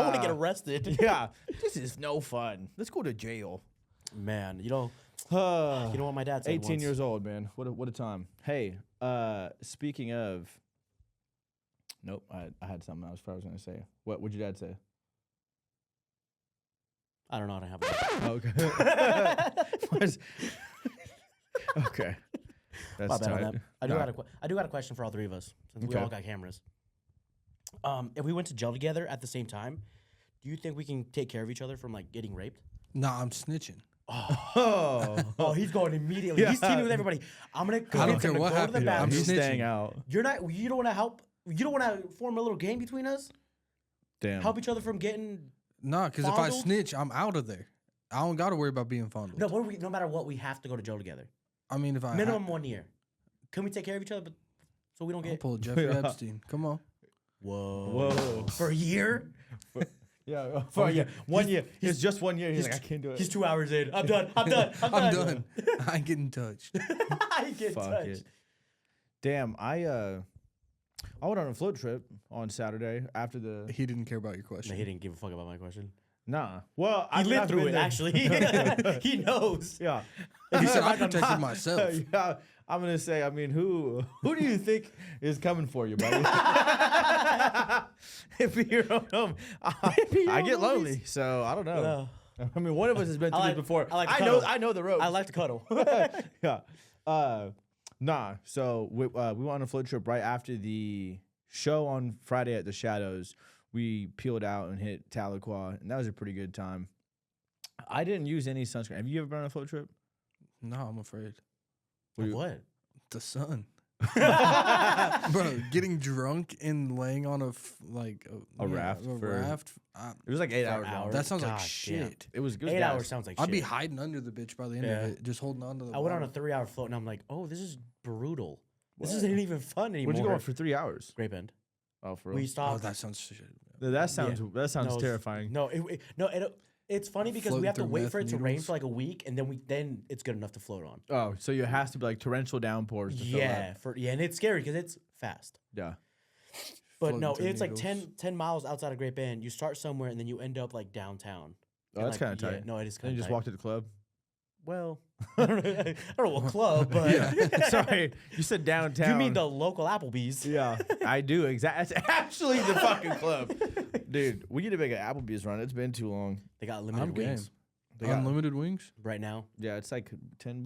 Speaker 1: want to get arrested.
Speaker 2: Yeah, this is no fun. Let's go to jail.
Speaker 1: Man, you know what my dad said
Speaker 2: 18
Speaker 1: once?
Speaker 2: years old, man. What a time. Hey, speaking of, nope, I had something else I was gonna say. What'd your dad say?
Speaker 1: I don't know how to have a
Speaker 2: Okay. Okay. That's
Speaker 1: My bad on
Speaker 2: tight.
Speaker 1: that. I do got a question for all three of us since we
Speaker 2: Okay.
Speaker 1: all got cameras. If we went to jail together at the same time, do you think we can take care of each other from like getting raped?
Speaker 3: Nah, I'm snitching.
Speaker 2: Oh,
Speaker 1: He's going immediately.
Speaker 2: Yeah.
Speaker 1: He's teaming with everybody. I'm gonna
Speaker 3: I don't care
Speaker 1: gonna
Speaker 3: what
Speaker 1: go to the
Speaker 3: happened. I'm
Speaker 1: bathroom.
Speaker 2: he's staying
Speaker 3: snitching.
Speaker 2: out.
Speaker 1: You don't want to help. You don't want to form a little game between us.
Speaker 2: Damn.
Speaker 1: Help each other from getting.
Speaker 3: Nah, because if I
Speaker 1: Fondled?
Speaker 3: snitch, I'm out of there. I don't got to worry about being fondled.
Speaker 1: No matter what, we have to go to jail together.
Speaker 3: I mean, if I
Speaker 1: Minimum 1 year. Can we take care of each other? But so we don't
Speaker 3: I'll
Speaker 1: get.
Speaker 3: pull Jeffrey Epstein. Come on.
Speaker 2: Whoa.
Speaker 1: For a year?
Speaker 2: Yeah, for yeah, 1 year. It's just 1 year. He's like, I can't do it.
Speaker 1: He's 2 hours in. I'm done. I'm done.
Speaker 3: I'm done. I ain't getting touched.
Speaker 1: I get
Speaker 2: Fuck
Speaker 1: touched.
Speaker 2: it. Damn, I went on a float trip on Saturday after the.
Speaker 3: He didn't care about your
Speaker 1: No,
Speaker 3: question.
Speaker 1: he didn't give a fuck about my question.
Speaker 2: Nah. Well,
Speaker 1: He lived
Speaker 2: I've
Speaker 1: through
Speaker 2: been
Speaker 1: it,
Speaker 2: there.
Speaker 1: actually. He knows.
Speaker 2: Yeah.
Speaker 3: He said, I protected myself.
Speaker 2: Yeah, I'm gonna say. I mean, who do you think is coming for you, buddy? If you're home, I get lonely, so I don't know. I mean, one of us has been through this before.
Speaker 1: I like to
Speaker 2: I
Speaker 1: cuddle.
Speaker 2: know the ropes.
Speaker 1: I like to cuddle.
Speaker 2: Yeah. Nah. So we went on a float trip right after the show on Friday at the Shadows. We peeled out and hit Tahlequah, and that was a pretty good time. I didn't use any sunscreen. Have you ever been on a float trip?
Speaker 3: No, I'm afraid.
Speaker 1: What?
Speaker 3: The sun. Bro, getting drunk and laying on a
Speaker 2: raft
Speaker 3: A
Speaker 2: for-
Speaker 3: raft.
Speaker 2: It was like 8
Speaker 1: For
Speaker 2: hours.
Speaker 1: hours.
Speaker 2: long.
Speaker 3: That sounds like
Speaker 1: God damn.
Speaker 3: shit.
Speaker 2: It was
Speaker 1: 8
Speaker 2: gas.
Speaker 1: hours sounds like
Speaker 3: I'd
Speaker 1: shit.
Speaker 3: be hiding under the bitch by the end
Speaker 1: Yeah.
Speaker 3: of it, just holding on to the
Speaker 1: I went on a
Speaker 3: bottom.
Speaker 1: 3-hour float, and I'm like, oh, this is brutal. This
Speaker 2: What?
Speaker 1: isn't even fun anymore.
Speaker 2: Where'd you go on for 3 hours?
Speaker 1: Grape Bend.
Speaker 2: Oh, for real?
Speaker 1: We
Speaker 3: Oh,
Speaker 1: stopped.
Speaker 3: that sounds shit.
Speaker 2: That sounds
Speaker 1: No, it's-
Speaker 2: terrifying.
Speaker 1: No, it's funny because we
Speaker 3: Floating
Speaker 1: have to
Speaker 3: through
Speaker 1: wait
Speaker 3: meth
Speaker 1: for it to rain
Speaker 3: needles.
Speaker 1: for like a week, and then it's good enough to float on.
Speaker 2: Oh, so it has to be like torrential downpours to fill up.
Speaker 1: And it's scary because it's fast.
Speaker 2: Yeah.
Speaker 1: But
Speaker 3: Floating
Speaker 1: no,
Speaker 3: through
Speaker 1: it's like
Speaker 3: needles.
Speaker 1: 10 miles outside of Great Bend. You start somewhere and then you end up like downtown.
Speaker 2: Oh,
Speaker 1: And,
Speaker 2: that's
Speaker 1: like,
Speaker 2: kind of tight.
Speaker 1: No, it is
Speaker 2: Then
Speaker 1: kind
Speaker 2: you
Speaker 1: of
Speaker 2: just walk to the club.
Speaker 1: Well, I don't know what club, but
Speaker 3: Yeah.
Speaker 2: Sorry, you said downtown.
Speaker 1: you mean the local Applebee's?
Speaker 2: Yeah, I do. Exactly. That's actually the fucking club. Dude, we need to make an Applebee's run. It's been too long.
Speaker 1: They got
Speaker 3: I'm
Speaker 1: limited
Speaker 3: game.
Speaker 1: wings
Speaker 2: They got-
Speaker 3: Unlimited wings?
Speaker 1: right now.
Speaker 2: Yeah, it's like $10.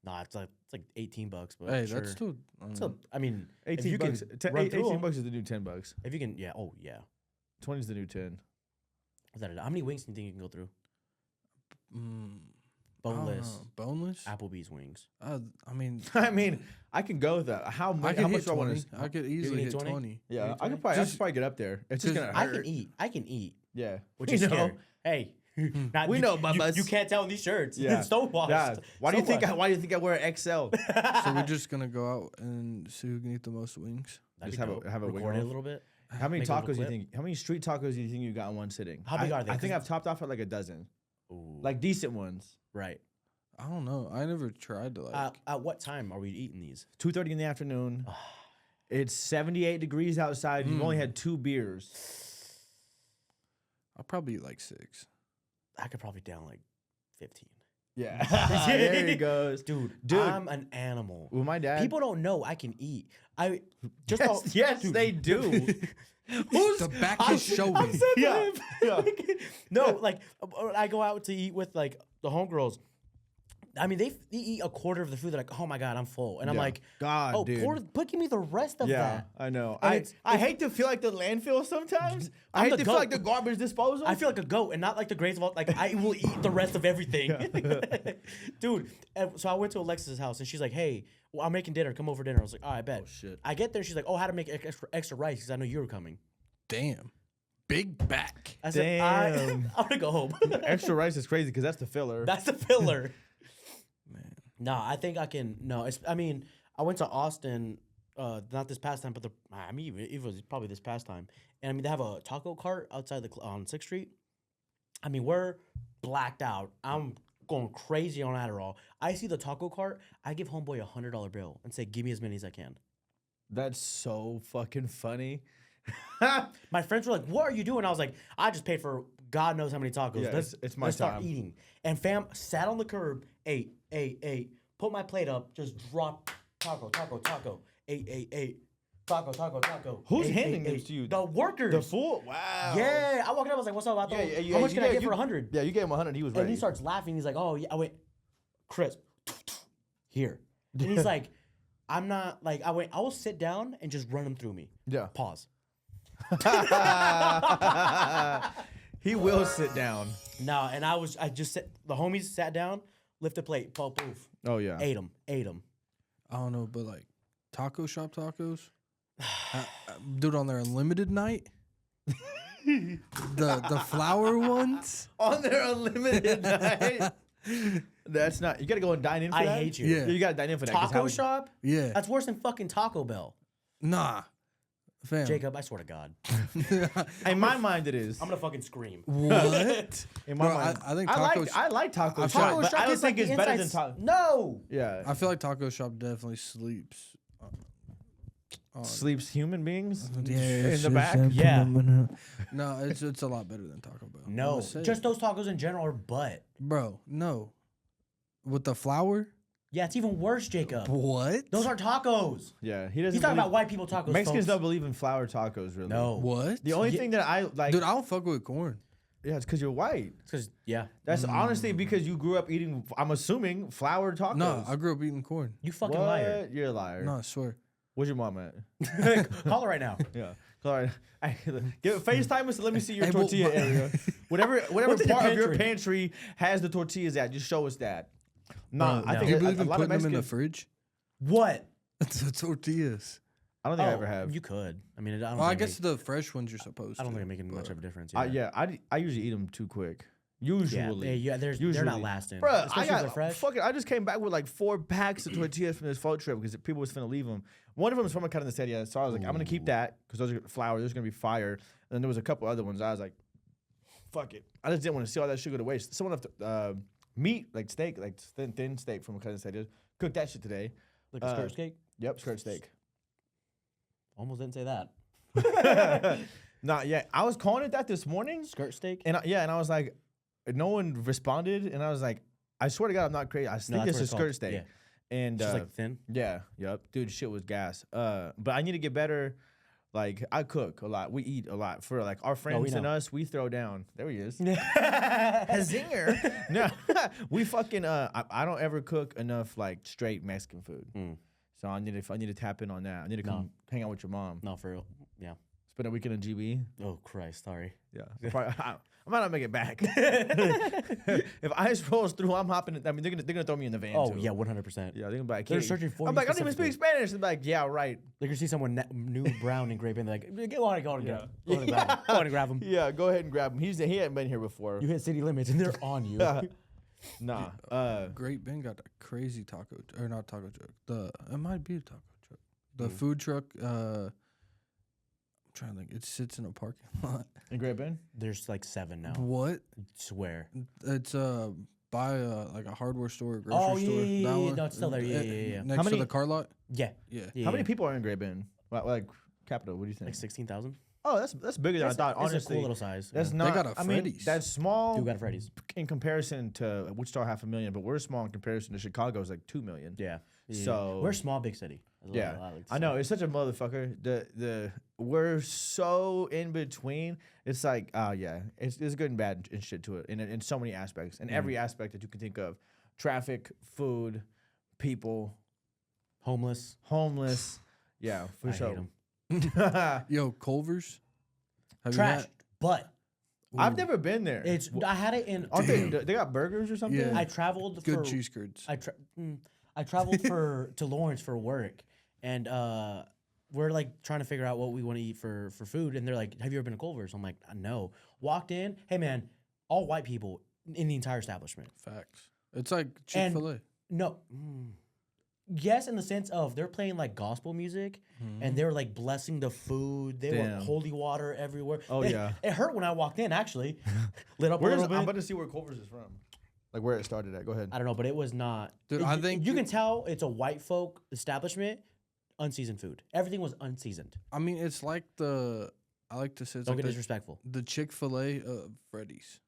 Speaker 1: Nah, it's like $18. But
Speaker 3: Hey,
Speaker 1: sure.
Speaker 3: that's still.
Speaker 1: So, I mean, if
Speaker 2: 18
Speaker 1: you
Speaker 2: bucks.
Speaker 1: can run through
Speaker 2: 18
Speaker 1: them,
Speaker 2: bucks is the new $10.
Speaker 1: if you can, yeah, oh yeah.
Speaker 2: 20 is the new 10.
Speaker 1: Is that it? How many wings do you think you can go through?
Speaker 3: I don't
Speaker 1: Boneless
Speaker 3: know. Boneless?
Speaker 1: Applebee's wings.
Speaker 3: I mean,
Speaker 2: I mean, I can go with that. How
Speaker 3: I
Speaker 2: much?
Speaker 3: could
Speaker 2: How much
Speaker 3: hit
Speaker 2: do I want
Speaker 3: 20.
Speaker 2: to?
Speaker 3: I could easily
Speaker 1: hit
Speaker 3: hit
Speaker 1: 20?
Speaker 3: 20.
Speaker 2: Yeah,
Speaker 1: Maybe
Speaker 2: I
Speaker 1: 20?
Speaker 2: could probably get up there. It's just gonna
Speaker 1: I
Speaker 2: hurt.
Speaker 1: can eat,
Speaker 2: Yeah,
Speaker 1: which
Speaker 2: We
Speaker 1: is
Speaker 2: know.
Speaker 1: scary. Hey, not,
Speaker 2: We
Speaker 1: you,
Speaker 2: know,
Speaker 1: you,
Speaker 2: Bubba's.
Speaker 1: you can't tell in these shirts.
Speaker 2: Yeah.
Speaker 1: Stonewashed.
Speaker 2: Yeah. Why do you think?
Speaker 1: Stonewashed.
Speaker 2: Why do you think I wear an XL?
Speaker 3: So we're just gonna go out and see who can eat the most wings.
Speaker 1: That'd
Speaker 2: Just
Speaker 1: be
Speaker 2: have a-
Speaker 1: dope.
Speaker 2: have a wing
Speaker 1: Record it a
Speaker 2: off.
Speaker 1: little bit.
Speaker 2: How many
Speaker 1: Make a little
Speaker 2: tacos do you
Speaker 1: clip.
Speaker 2: think? How many street tacos do you think you got in one sitting?
Speaker 1: How big are they?
Speaker 2: I think
Speaker 1: 'Cause
Speaker 2: I've topped off at like a dozen,
Speaker 1: Ooh,
Speaker 2: like decent ones.
Speaker 1: right.
Speaker 3: I don't know. I never tried to like.
Speaker 1: At what time are we eating these?
Speaker 2: 2:30 in the afternoon. It's 78 degrees outside. You've only had 2 beers.
Speaker 3: I'll probably eat like 6.
Speaker 1: I could probably down like 15.
Speaker 2: Yeah, there he goes,
Speaker 1: Dude,
Speaker 2: Dude.
Speaker 1: I'm an animal.
Speaker 2: Well, my dad.
Speaker 1: People don't know I can eat. I just
Speaker 2: Yes,
Speaker 1: off-
Speaker 2: yes,
Speaker 1: dude,
Speaker 2: they do.
Speaker 3: The back his shoulder.
Speaker 2: Yeah, yeah.
Speaker 1: No, like I go out to eat with like the homegirls. I mean, they eat a quarter of the food. They're like, "Oh my god, I'm full," and I'm
Speaker 2: Yeah.
Speaker 1: like,
Speaker 2: God,
Speaker 1: "Oh,
Speaker 2: dude.
Speaker 1: give me the rest of
Speaker 2: Yeah,
Speaker 1: that."
Speaker 2: I know.
Speaker 1: And
Speaker 2: I hate to feel like the landfill sometimes. I hate
Speaker 1: the
Speaker 2: to feel
Speaker 1: goat.
Speaker 2: like the garbage disposal.
Speaker 1: I feel like a goat and not like the greatest of all. Like I will eat the rest of everything, dude. And so I went to Alexis's house and she's like, "Hey, well, I'm making dinner. Come over for dinner." I was like, "Oh, I bet."
Speaker 2: Oh, shit.
Speaker 1: I get there. She's like, "Oh, how to make extra rice because I know you were coming."
Speaker 3: Damn. Big back.
Speaker 1: I said,
Speaker 2: Damn.
Speaker 1: I'm gonna go home.
Speaker 2: Extra rice is crazy because that's the filler.
Speaker 1: That's the filler.
Speaker 3: Man.
Speaker 1: No, I think I can. No, I mean, I went to Austin, not this past time, but it was probably this past time. And I mean, they have a taco cart outside on 6th Street. I mean, we're blacked out. I'm going crazy on Adderall. I see the taco cart. I give homeboy $100 bill and say, "Give me as many as I can."
Speaker 2: That's so fucking funny.
Speaker 1: My friends were like, "What are you doing?" I was like, "I just paid for God knows how many tacos.
Speaker 2: Yeah, it's my
Speaker 1: let's start
Speaker 2: time."
Speaker 1: eating." And fam sat on the curb, ate, put my plate up, just drop taco, ate, taco.
Speaker 2: Who's
Speaker 1: ate,
Speaker 2: handing
Speaker 1: ate,
Speaker 2: these to you?
Speaker 1: The workers.
Speaker 2: The fool? Wow.
Speaker 1: Yeah, I walked in, I was like, "What's up?" I thought,
Speaker 2: Yeah,
Speaker 1: how much can I get
Speaker 2: you-
Speaker 1: for 100?
Speaker 2: Yeah, you gave him 100. He was ready.
Speaker 1: And he starts laughing. He's like, "Oh yeah." I went, "Chris, here." And he's like, "I'm not like." I went, "I will sit down and just run them through me."
Speaker 2: Yeah.
Speaker 1: Pause.
Speaker 2: He will sit down.
Speaker 1: No, and I just the homies sat down, lifted plate, poof,
Speaker 2: Oh yeah.
Speaker 1: ate them.
Speaker 3: I don't know, but like taco shop tacos, do it on their unlimited night. the flour ones.
Speaker 2: On their unlimited night. That's not. You gotta go and dine in for
Speaker 1: I
Speaker 2: that.
Speaker 1: hate you.
Speaker 3: Yeah.
Speaker 2: You gotta dine in for that. 'cause
Speaker 1: Taco
Speaker 2: how-
Speaker 1: shop?
Speaker 3: Yeah.
Speaker 1: That's worse than fucking Taco Bell.
Speaker 3: Nah, fam.
Speaker 1: Jacob, I swear to God,
Speaker 2: In my mind, it is.
Speaker 1: I'm gonna fucking scream.
Speaker 3: What?
Speaker 2: In my
Speaker 3: Bro,
Speaker 2: mind,
Speaker 3: I think
Speaker 2: I
Speaker 3: taco.
Speaker 2: like taco
Speaker 3: I
Speaker 2: shop,
Speaker 3: feel
Speaker 2: but I don't think it's better than
Speaker 1: taco.
Speaker 2: taco.
Speaker 1: No.
Speaker 2: Yeah,
Speaker 3: I feel like taco shop definitely sleeps.
Speaker 2: sleeps human beings
Speaker 3: Yeah,
Speaker 2: in the back.
Speaker 1: Yeah.
Speaker 3: No, it's a lot better than Taco Bell. I'm
Speaker 1: No,
Speaker 3: gonna say
Speaker 1: just
Speaker 3: it.
Speaker 1: those tacos in general are butt.
Speaker 3: Bro, no. With the flour?
Speaker 1: Yeah, it's even worse, Jacob.
Speaker 3: What?
Speaker 1: Those aren't tacos.
Speaker 2: Yeah, he doesn't.
Speaker 1: He's talking
Speaker 2: believe-
Speaker 1: about white people tacos.
Speaker 2: Mexicans
Speaker 1: folks.
Speaker 2: don't believe in flour tacos, really.
Speaker 1: No.
Speaker 3: What?
Speaker 2: The only thing that I like,
Speaker 3: Dude, I don't fuck with corn.
Speaker 2: yeah, it's because you're white.
Speaker 1: Because yeah,
Speaker 2: That's honestly because you grew up eating. I'm assuming flour tacos.
Speaker 3: No, I grew up eating corn.
Speaker 1: you fucking
Speaker 2: what?
Speaker 1: liar.
Speaker 2: You're a liar.
Speaker 3: No, I swear.
Speaker 2: Where's your mom at?
Speaker 1: Call her right now.
Speaker 2: Yeah. All right. Give FaceTime us and let me see your
Speaker 3: Hey, well,
Speaker 2: tortilla
Speaker 3: my-
Speaker 2: area. Whatever
Speaker 1: What's in your
Speaker 2: part of your
Speaker 1: pantry?
Speaker 2: pantry has the tortillas at, just show us that. Nah,
Speaker 3: Bro,
Speaker 2: I
Speaker 1: no.
Speaker 2: think
Speaker 3: You
Speaker 2: a
Speaker 3: believe in
Speaker 2: lot of
Speaker 3: putting them in the
Speaker 2: Mexicans.
Speaker 3: fridge?
Speaker 1: What?
Speaker 3: The tortillas.
Speaker 2: I don't think I ever have.
Speaker 1: You could. I mean, I don't.
Speaker 3: Well, I
Speaker 1: think
Speaker 3: guess the fresh ones you're supposed
Speaker 1: I don't
Speaker 3: to.
Speaker 1: think it making much of a difference.
Speaker 2: I usually eat them too quick.
Speaker 1: Yeah,
Speaker 2: Usually.
Speaker 1: they're
Speaker 2: Usually.
Speaker 1: not lasting.
Speaker 2: Bruh,
Speaker 1: Especially
Speaker 2: I
Speaker 1: if they're
Speaker 2: got
Speaker 1: fresh.
Speaker 2: fucking. I just came back with like 4 packs of tortillas from this photo trip because people was finna leave them. One of them was from a cut in the city, so I was like, I'm gonna keep that because those are flour. Those are gonna be fire. And then there was a couple other ones. I was like, fuck it. I just didn't want to see all that sugar to waste. Someone left meat, like steak, like thin steak from a cut in the city. Cooked that shit today.
Speaker 1: Like a skirt steak.
Speaker 2: Yep, skirt steak.
Speaker 1: Almost didn't say that.
Speaker 2: Nah, yeah, I was calling it that this morning,
Speaker 1: Skirt steak.
Speaker 2: and I was like, no one responded, and I was like, I swear to God, I'm not crazy. I think
Speaker 1: that's
Speaker 2: it's
Speaker 1: what
Speaker 2: a
Speaker 1: it's
Speaker 2: skirt
Speaker 1: called.
Speaker 2: steak.
Speaker 1: Yeah.
Speaker 2: And
Speaker 1: Just like thin.
Speaker 2: yeah, yep, dude, shit was gas. But I need to get better. Like I cook a lot. We eat a lot for like our friends and
Speaker 1: know.
Speaker 2: us. We throw down. There he is.
Speaker 1: Zinger.
Speaker 2: No, we fucking. I don't ever cook enough like straight Mexican food. So I need to tap in on that. I need to come hang out with your mom.
Speaker 1: No, for real. Yeah.
Speaker 2: Spend a weekend in GB.
Speaker 1: Oh Christ, sorry.
Speaker 2: Yeah, I might not make it back. If ice rolls through, I'm hopping. I mean, they're gonna throw me in the van.
Speaker 1: Oh
Speaker 2: too.
Speaker 1: yeah, 100%.
Speaker 2: Yeah, they're gonna be like,
Speaker 1: They're
Speaker 2: "Hey."
Speaker 1: searching for
Speaker 2: I'm
Speaker 1: you
Speaker 2: like, I don't even speak
Speaker 1: specifically.
Speaker 2: Spanish. They're like, yeah, right.
Speaker 1: They're gonna see someone new brown and grape and they're like, go on and grab him. Go on and
Speaker 2: Yeah.
Speaker 1: grab him. Go on and grab him.
Speaker 2: Yeah, go ahead and grab him. He hadn't been here before.
Speaker 1: You hit city limits and they're on you.
Speaker 2: Nah.
Speaker 3: Great Ben got a crazy taco, or not taco truck. It might be a taco truck. The food truck. I'm trying to think. It sits in a parking lot.
Speaker 2: In Great Bend?
Speaker 1: There's like 7 now.
Speaker 3: What?
Speaker 1: Swear.
Speaker 3: It's by like a hardware store, or grocery
Speaker 1: Oh
Speaker 3: store.
Speaker 1: yeah.
Speaker 3: That one.
Speaker 1: No, it's still there. Yeah.
Speaker 3: Next
Speaker 2: How
Speaker 3: to
Speaker 2: many-
Speaker 3: the car lot.
Speaker 1: Yeah.
Speaker 3: Yeah.
Speaker 2: How many people are in Great Bend? Like capital? What do you think?
Speaker 1: Like 16,000.
Speaker 2: Oh, that's bigger than I thought.
Speaker 1: It's
Speaker 2: Honestly,
Speaker 1: a cool little size.
Speaker 2: that's
Speaker 1: yeah.
Speaker 2: not.
Speaker 3: got a
Speaker 2: I mean,
Speaker 3: Freddy's.
Speaker 2: that's small
Speaker 1: Dude got a Freddy's.
Speaker 2: in comparison to Wichita, 500,000, but we're small in comparison to Chicago's like 2 million.
Speaker 1: Yeah.
Speaker 2: So-
Speaker 1: we're a small big city. That's what
Speaker 2: Yeah,
Speaker 1: like to
Speaker 2: I
Speaker 1: say.
Speaker 2: know it's such a motherfucker. The we're so in between. It's like, oh yeah, it's good and bad and shit to it in so many aspects, in every aspect that you can think of: traffic, food, people,
Speaker 1: Homeless.
Speaker 2: homeless. Yeah, for
Speaker 1: I
Speaker 2: sure.
Speaker 1: hate 'em.
Speaker 3: Yo, Culver's. Have
Speaker 1: Trash. But
Speaker 2: I've never been there.
Speaker 1: it's. I had it in.
Speaker 2: Aren't they got burgers or something?
Speaker 3: Yeah.
Speaker 1: I traveled
Speaker 3: good
Speaker 1: for
Speaker 3: cheese curds?
Speaker 1: I traveled to Lawrence for work, and we're like trying to figure out what we want to eat for food, and they're like, "Have you ever been to Culver's?" I'm like, "No." Walked in, hey man, all white people in the entire establishment.
Speaker 3: Facts. It's like Chick-fil-A.
Speaker 1: No, yes, in the sense of they're playing like gospel music, and they were like blessing the food. They
Speaker 2: Damn.
Speaker 1: were holy water everywhere.
Speaker 2: Oh, yeah.
Speaker 1: it hurt when I walked in. Actually, lit up a
Speaker 2: Where's
Speaker 1: little
Speaker 2: I'm
Speaker 1: bit.
Speaker 2: about to see where Culver's is from, like where it started at. Go ahead.
Speaker 1: I don't know, but it was not.
Speaker 3: Dude,
Speaker 1: it-
Speaker 3: I think
Speaker 1: you can tell it's a white folk establishment, unseasoned food. Everything was unseasoned.
Speaker 3: I mean, it's like I like to say it's
Speaker 1: Don't
Speaker 3: like
Speaker 1: get
Speaker 3: the,
Speaker 1: disrespectful.
Speaker 3: the Chick-fil-A of Freddy's.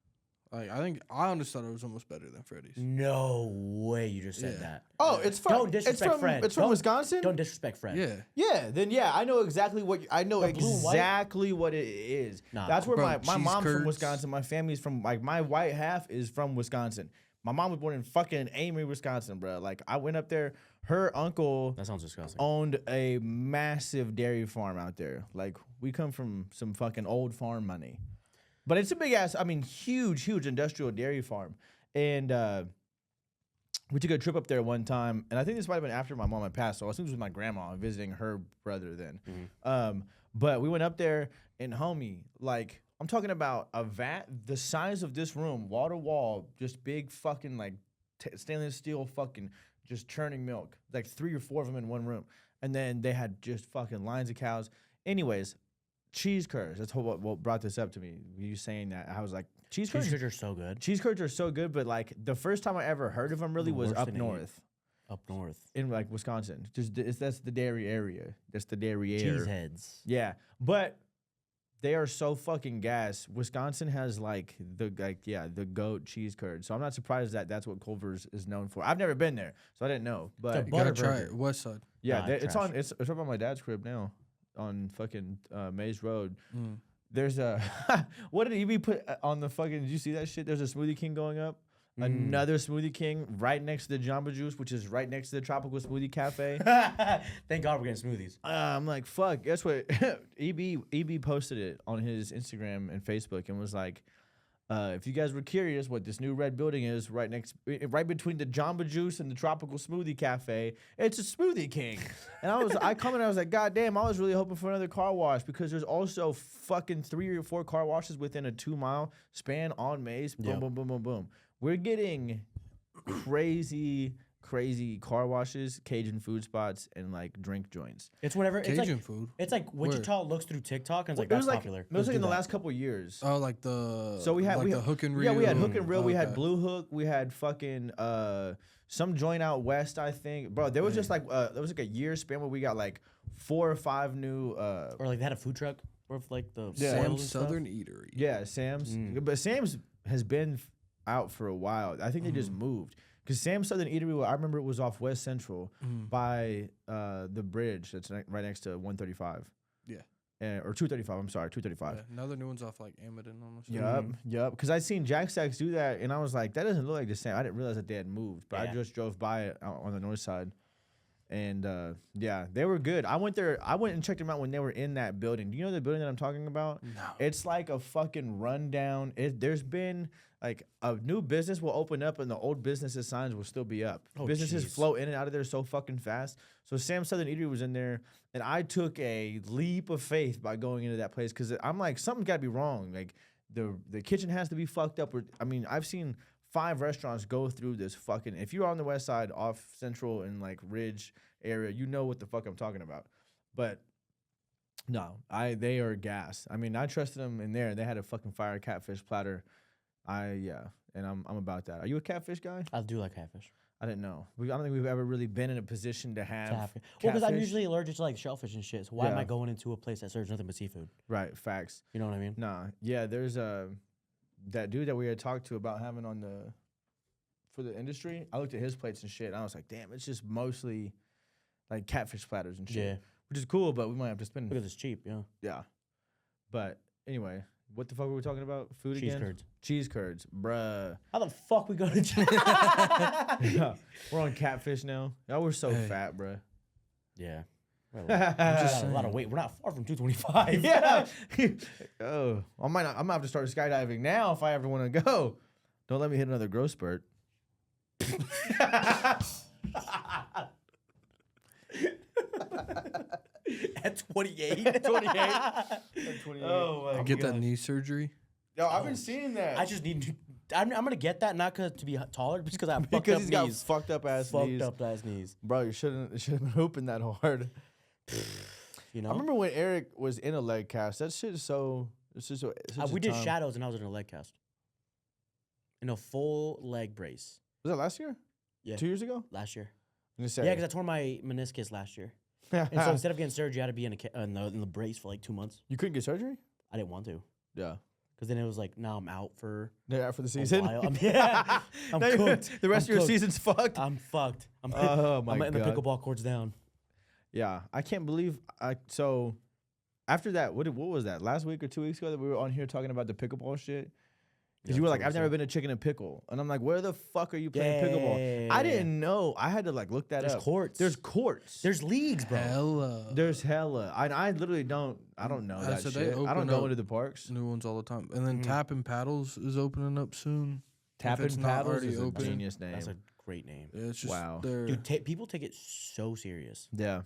Speaker 3: Like I always thought it was almost better than Freddy's.
Speaker 1: No way you just said
Speaker 3: Yeah.
Speaker 1: that.
Speaker 2: Oh, it's from.
Speaker 1: Don't disrespect Fred.
Speaker 2: It's from
Speaker 1: Don't-
Speaker 2: Wisconsin.
Speaker 1: Don't disrespect Fred.
Speaker 3: Yeah.
Speaker 2: Yeah, then yeah, I know exactly what I know
Speaker 1: The blue and white?
Speaker 2: exactly what it is.
Speaker 1: Nah,
Speaker 2: That's where
Speaker 3: bro,
Speaker 2: my
Speaker 3: cheese
Speaker 2: mom's from
Speaker 3: curds.
Speaker 2: Wisconsin. My family's from like my white half is from Wisconsin. My mom was born in fucking Amory, Wisconsin, bro. Like I went up there. Her uncle
Speaker 1: That sounds disgusting.
Speaker 2: owned a massive dairy farm out there. Like we come from some fucking old farm money. But it's a big ass, I mean, huge industrial dairy farm. And we took a trip up there one time, and I think this might have been after my mom had passed. So I think it was with my grandma visiting her brother then. But we went up there, and homie, like, I'm talking about a vat the size of this room, wall to wall, just big fucking like stainless steel fucking just churning milk, like 3 or 4 of them in one room. And then they had just fucking lines of cows. Anyways, cheese curds. That's what brought this up to me. You saying that. I was like, cheese curds?
Speaker 1: Cheese curds are so good.
Speaker 2: Cheese curds are so good, but like the first time I ever heard of them really was up north.
Speaker 1: Up north.
Speaker 2: In like Wisconsin. That's the dairy area. That's the dairy area.
Speaker 1: Cheese heads.
Speaker 2: Yeah. But they are so fucking gas. Wisconsin has the goat cheese curd. So I'm not surprised that that's what Culver's is known for. I've never been there, so I didn't know. But
Speaker 3: You gotta
Speaker 1: Butterburger.
Speaker 3: try it. West side.
Speaker 2: yeah,
Speaker 1: Nah,
Speaker 2: it's
Speaker 1: trash.
Speaker 2: it's right by my dad's crib now, on fucking Maze Road.
Speaker 3: Mm.
Speaker 2: There's a what did EB put on the fucking? Did you see that shit? There's a Smoothie King going up. Another Smoothie King right next to the Jamba Juice, which is right next to the Tropical Smoothie Cafe.
Speaker 1: Thank God we're getting smoothies.
Speaker 2: I'm like, fuck. Guess what? EB posted it on his Instagram and Facebook and was like, if you guys were curious what this new red building is right between the Jamba Juice and the Tropical Smoothie Cafe, it's a Smoothie King. And I commented, I was like, God damn, I was really hoping for another car wash because there's also fucking 3 or 4 car washes within a 2-mile span on Maze. Boom,
Speaker 1: Yep.
Speaker 2: boom, boom, boom, boom. We're getting crazy car washes, Cajun food spots, and like drink joints.
Speaker 1: It's whatever.
Speaker 3: Cajun food.
Speaker 1: It's like Wichita looks through TikTok and it's like,
Speaker 2: It was
Speaker 1: that's
Speaker 2: like
Speaker 1: popular.
Speaker 2: it was
Speaker 1: Let's
Speaker 2: like
Speaker 1: do
Speaker 2: in the
Speaker 1: that.
Speaker 2: last couple of years.
Speaker 3: Oh, like the
Speaker 2: So we had
Speaker 3: the hook and reel.
Speaker 2: Yeah, we had hook and reel. We had
Speaker 3: Okay.
Speaker 2: Blue Hook. We had fucking some joint out west, I think. Bro, there was just like there was like a year span where we got like 4 or 5 new
Speaker 1: Or like they had a food truck with like the
Speaker 2: Yeah.
Speaker 1: sales
Speaker 3: Sam's
Speaker 1: and stuff.
Speaker 3: Southern Eatery.
Speaker 2: yeah, Sam's. But Sam's has been out for a while. I think they just moved. Because Sam's Southern Eatery, I remember it was off West Central by the bridge that's right next to 135.
Speaker 3: Yeah.
Speaker 2: Or 235, I'm sorry, 235.
Speaker 3: Yeah, now the new one's off like Amadon almost.
Speaker 2: Yup. Because I seen Jack Stacks do that, and I was like, that doesn't look like the same. I didn't realize that they had moved, but I
Speaker 1: Yeah.
Speaker 2: just drove by it out on the north side. And yeah, they were good. I went and checked them out when they were in that building. Do you know the building that I'm talking about?
Speaker 3: No.
Speaker 2: It's like a fucking rundown. There's been like a new business will open up and the old businesses signs will still be up.
Speaker 1: Oh,
Speaker 2: Businesses
Speaker 1: jeez.
Speaker 2: flow in and out of there so fucking fast. So Sam's Southern Eatery was in there, and I took a leap of faith by going into that place because I'm like, something got to be wrong. Like the kitchen has to be fucked up. I mean, I've seen 5 restaurants go through this fucking. If you're on the west side, off Central and like Ridge area, you know what the fuck I'm talking about. But no, they are gas. I mean, I trusted them in there. They had a fucking fire catfish platter. And I'm about that. Are you a catfish guy?
Speaker 1: I do like catfish.
Speaker 2: I didn't know. I don't think we've ever really been in a position to have
Speaker 1: Well, because I'm
Speaker 2: catfish.
Speaker 1: usually allergic to like shellfish and shit. So why am
Speaker 2: Yeah.
Speaker 1: I going into a place that serves nothing but seafood?
Speaker 2: Right, facts.
Speaker 1: You know what I mean?
Speaker 2: Nah, yeah. There's that dude that we had talked to about having on for the industry. I looked at his plates and shit. And I was like, damn, it's just mostly like catfish platters and shit.
Speaker 1: Yeah.
Speaker 2: Which is cool, but we might have to spend.
Speaker 1: Because it's cheap, yeah.
Speaker 2: Yeah. But anyway, what the fuck were we talking about? Food
Speaker 1: Cheese
Speaker 2: again?
Speaker 1: curds.
Speaker 2: Cheese curds, bruh.
Speaker 1: How the fuck we go to
Speaker 2: Yeah, we're on catfish now. Oh, we're so
Speaker 3: Hey.
Speaker 2: fat, bruh.
Speaker 1: Yeah.
Speaker 3: I'm
Speaker 1: Just a lot of weight. We're not far from 225.
Speaker 2: Yeah. Oh, I'm gonna have to start skydiving now if I ever want to go. Don't let me hit another growth spurt.
Speaker 1: At 28.
Speaker 2: 28. Oh my
Speaker 3: Get that knee surgery.
Speaker 2: Yo, I've been seeing that.
Speaker 1: I just need to. I'm gonna get that not to be taller, just because I have fucked
Speaker 2: because
Speaker 1: up
Speaker 2: he's
Speaker 1: knees.
Speaker 2: got fucked up ass knees.
Speaker 1: Fucked up ass knees.
Speaker 2: Bro, you shouldn't have been hooping that hard.
Speaker 1: You know.
Speaker 2: I remember when Eric was in a leg cast. That shit is so. It's just such
Speaker 1: we
Speaker 2: a
Speaker 1: did
Speaker 2: time.
Speaker 1: shadows and I was in a leg cast. In a full leg brace
Speaker 2: Was that last year?
Speaker 1: Yeah.
Speaker 2: 2 years ago?
Speaker 1: last year.
Speaker 2: I'm gonna say.
Speaker 1: Yeah, because I tore my meniscus last year, and so instead of getting surgery, I had to be in the brace for like 2 months.
Speaker 2: you couldn't get surgery?
Speaker 1: I didn't want to,
Speaker 2: Yeah.
Speaker 1: because then it was like, now I'm out for
Speaker 2: They're out for the
Speaker 1: a
Speaker 2: season.
Speaker 1: while. I'm
Speaker 2: Now you're-
Speaker 1: cooked.
Speaker 2: The rest
Speaker 1: I'm
Speaker 2: of your
Speaker 1: cooked.
Speaker 2: season's fucked.
Speaker 1: I'm fucked.
Speaker 2: Oh my
Speaker 1: I'm letting the
Speaker 2: God.
Speaker 1: pickleball courts down.
Speaker 2: Yeah, I can't believe so after that, what was that? Last week or 2 weeks ago that we were on here talking about the pickleball shit? Because
Speaker 1: Yeah,
Speaker 2: you were like,
Speaker 1: 2
Speaker 2: I've
Speaker 1: weeks
Speaker 2: never
Speaker 1: ago.
Speaker 2: been to Chicken and Pickle. And I'm like, where the fuck are you playing pickleball? I
Speaker 1: Yeah.
Speaker 2: didn't know. I had to like look that
Speaker 1: There's
Speaker 2: up.
Speaker 1: courts.
Speaker 2: There's courts.
Speaker 1: There's leagues, bro.
Speaker 3: Hella.
Speaker 2: There's hella. I literally don't know that
Speaker 3: So they
Speaker 2: shit. I don't
Speaker 3: open
Speaker 2: go
Speaker 3: up
Speaker 2: into the parks.
Speaker 3: New ones all the time. And then
Speaker 2: Mhm.
Speaker 3: Tap and Paddles is opening up soon.
Speaker 2: Tapping
Speaker 3: it's not
Speaker 2: Paddles
Speaker 3: already
Speaker 2: is a
Speaker 3: open.
Speaker 2: genius name.
Speaker 1: That's a great name.
Speaker 3: Yeah, it's just
Speaker 2: Wow.
Speaker 3: they're-
Speaker 1: Dude, people take it so serious.
Speaker 2: Yeah.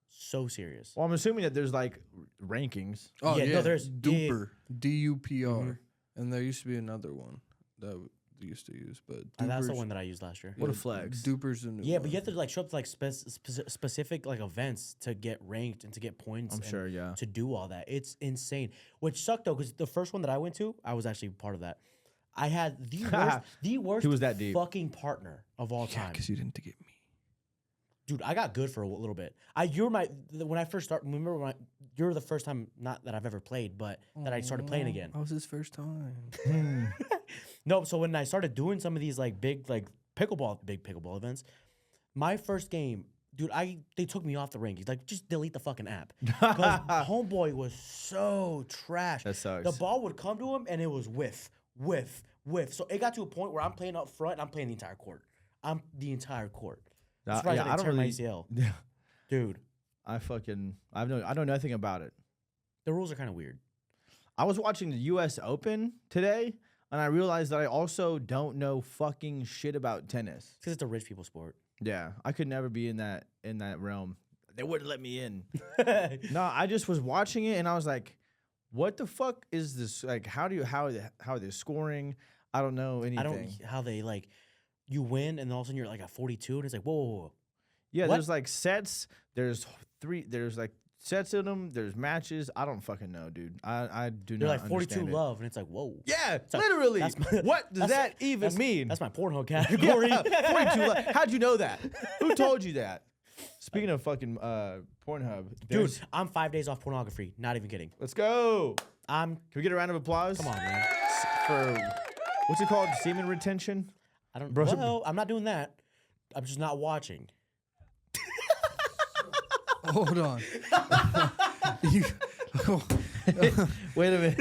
Speaker 1: So serious.
Speaker 2: Well, I'm assuming that there's like rankings.
Speaker 3: Oh
Speaker 1: Yeah,
Speaker 3: yeah,
Speaker 1: no, there's
Speaker 3: Duper, DUPR,
Speaker 1: Mhm.
Speaker 3: and there used to be another one that they used to use, but
Speaker 1: And that's the
Speaker 3: Dupers-
Speaker 1: one that I used last year.
Speaker 2: What a flex.
Speaker 3: Duper's the new
Speaker 1: Yeah,
Speaker 3: one.
Speaker 1: but you have to like show up to like specific like events to get ranked and to get points.
Speaker 2: I'm
Speaker 1: and
Speaker 2: sure, yeah.
Speaker 1: To do all that, it's insane. Which sucked though, because the first one that I went to, I was actually part of that. I had the worst
Speaker 2: He was that deep.
Speaker 1: fucking partner of all
Speaker 3: Yeah,
Speaker 1: time.
Speaker 3: because you didn't get me.
Speaker 1: Dude, I got good for a little bit. When I first started. Remember when you're the first time, not that I've ever played, but that I started playing again.
Speaker 3: That was his first time.
Speaker 1: No, so when I started doing some of these like big pickleball events, my first game, dude, they took me off the ring. He's like, just delete the fucking app. Because homeboy was so trash.
Speaker 2: That sucks.
Speaker 1: The ball would come to him and it was whiff. So it got to a point where I'm playing up front and I'm playing the entire court. I'm the entire court.
Speaker 2: Nah,
Speaker 1: Surprised
Speaker 2: yeah,
Speaker 1: I didn't
Speaker 2: I don't
Speaker 1: tear my
Speaker 2: really-
Speaker 1: ACL.
Speaker 2: Yeah.
Speaker 1: Dude,
Speaker 2: I know nothing about it.
Speaker 1: the rules are kind of weird.
Speaker 2: I was watching the U.S. Open today, and I realized that I also don't know fucking shit about tennis.
Speaker 1: Because it's a rich people sport.
Speaker 2: Yeah, I could never be in that realm. They wouldn't let me in. No, I just was watching it, and I was like, "What the fuck is this? Like, how are they scoring? I don't know anything."
Speaker 1: I don't how they like you win and then all of a sudden you're like at 42 and it's like whoa.
Speaker 2: Yeah,
Speaker 1: What?
Speaker 2: there's like sets. There's like sets in them. There's matches. I don't fucking know, dude. I do
Speaker 1: You're
Speaker 2: not
Speaker 1: like 42
Speaker 2: understand it.
Speaker 1: love and it's like whoa.
Speaker 2: Yeah,
Speaker 1: like,
Speaker 2: literally.
Speaker 1: that's my-
Speaker 2: What does
Speaker 1: that's-
Speaker 2: that even
Speaker 1: that's-
Speaker 2: mean?
Speaker 1: That's my Pornhub category.
Speaker 2: Yeah, 42 love. How'd you know that? Who told you that? Speaking of fucking Pornhub,
Speaker 1: Dude,
Speaker 2: there's-
Speaker 1: I'm 5 days off pornography. Not even kidding.
Speaker 2: let's go.
Speaker 1: I'm
Speaker 2: Can we get a round of applause?
Speaker 1: come on, man.
Speaker 2: For what's it called? Semen retention?
Speaker 1: I don't
Speaker 2: Bro,
Speaker 1: well, I'm not doing that. I'm just not watching.
Speaker 3: Hold on. You-
Speaker 2: Wait a minute.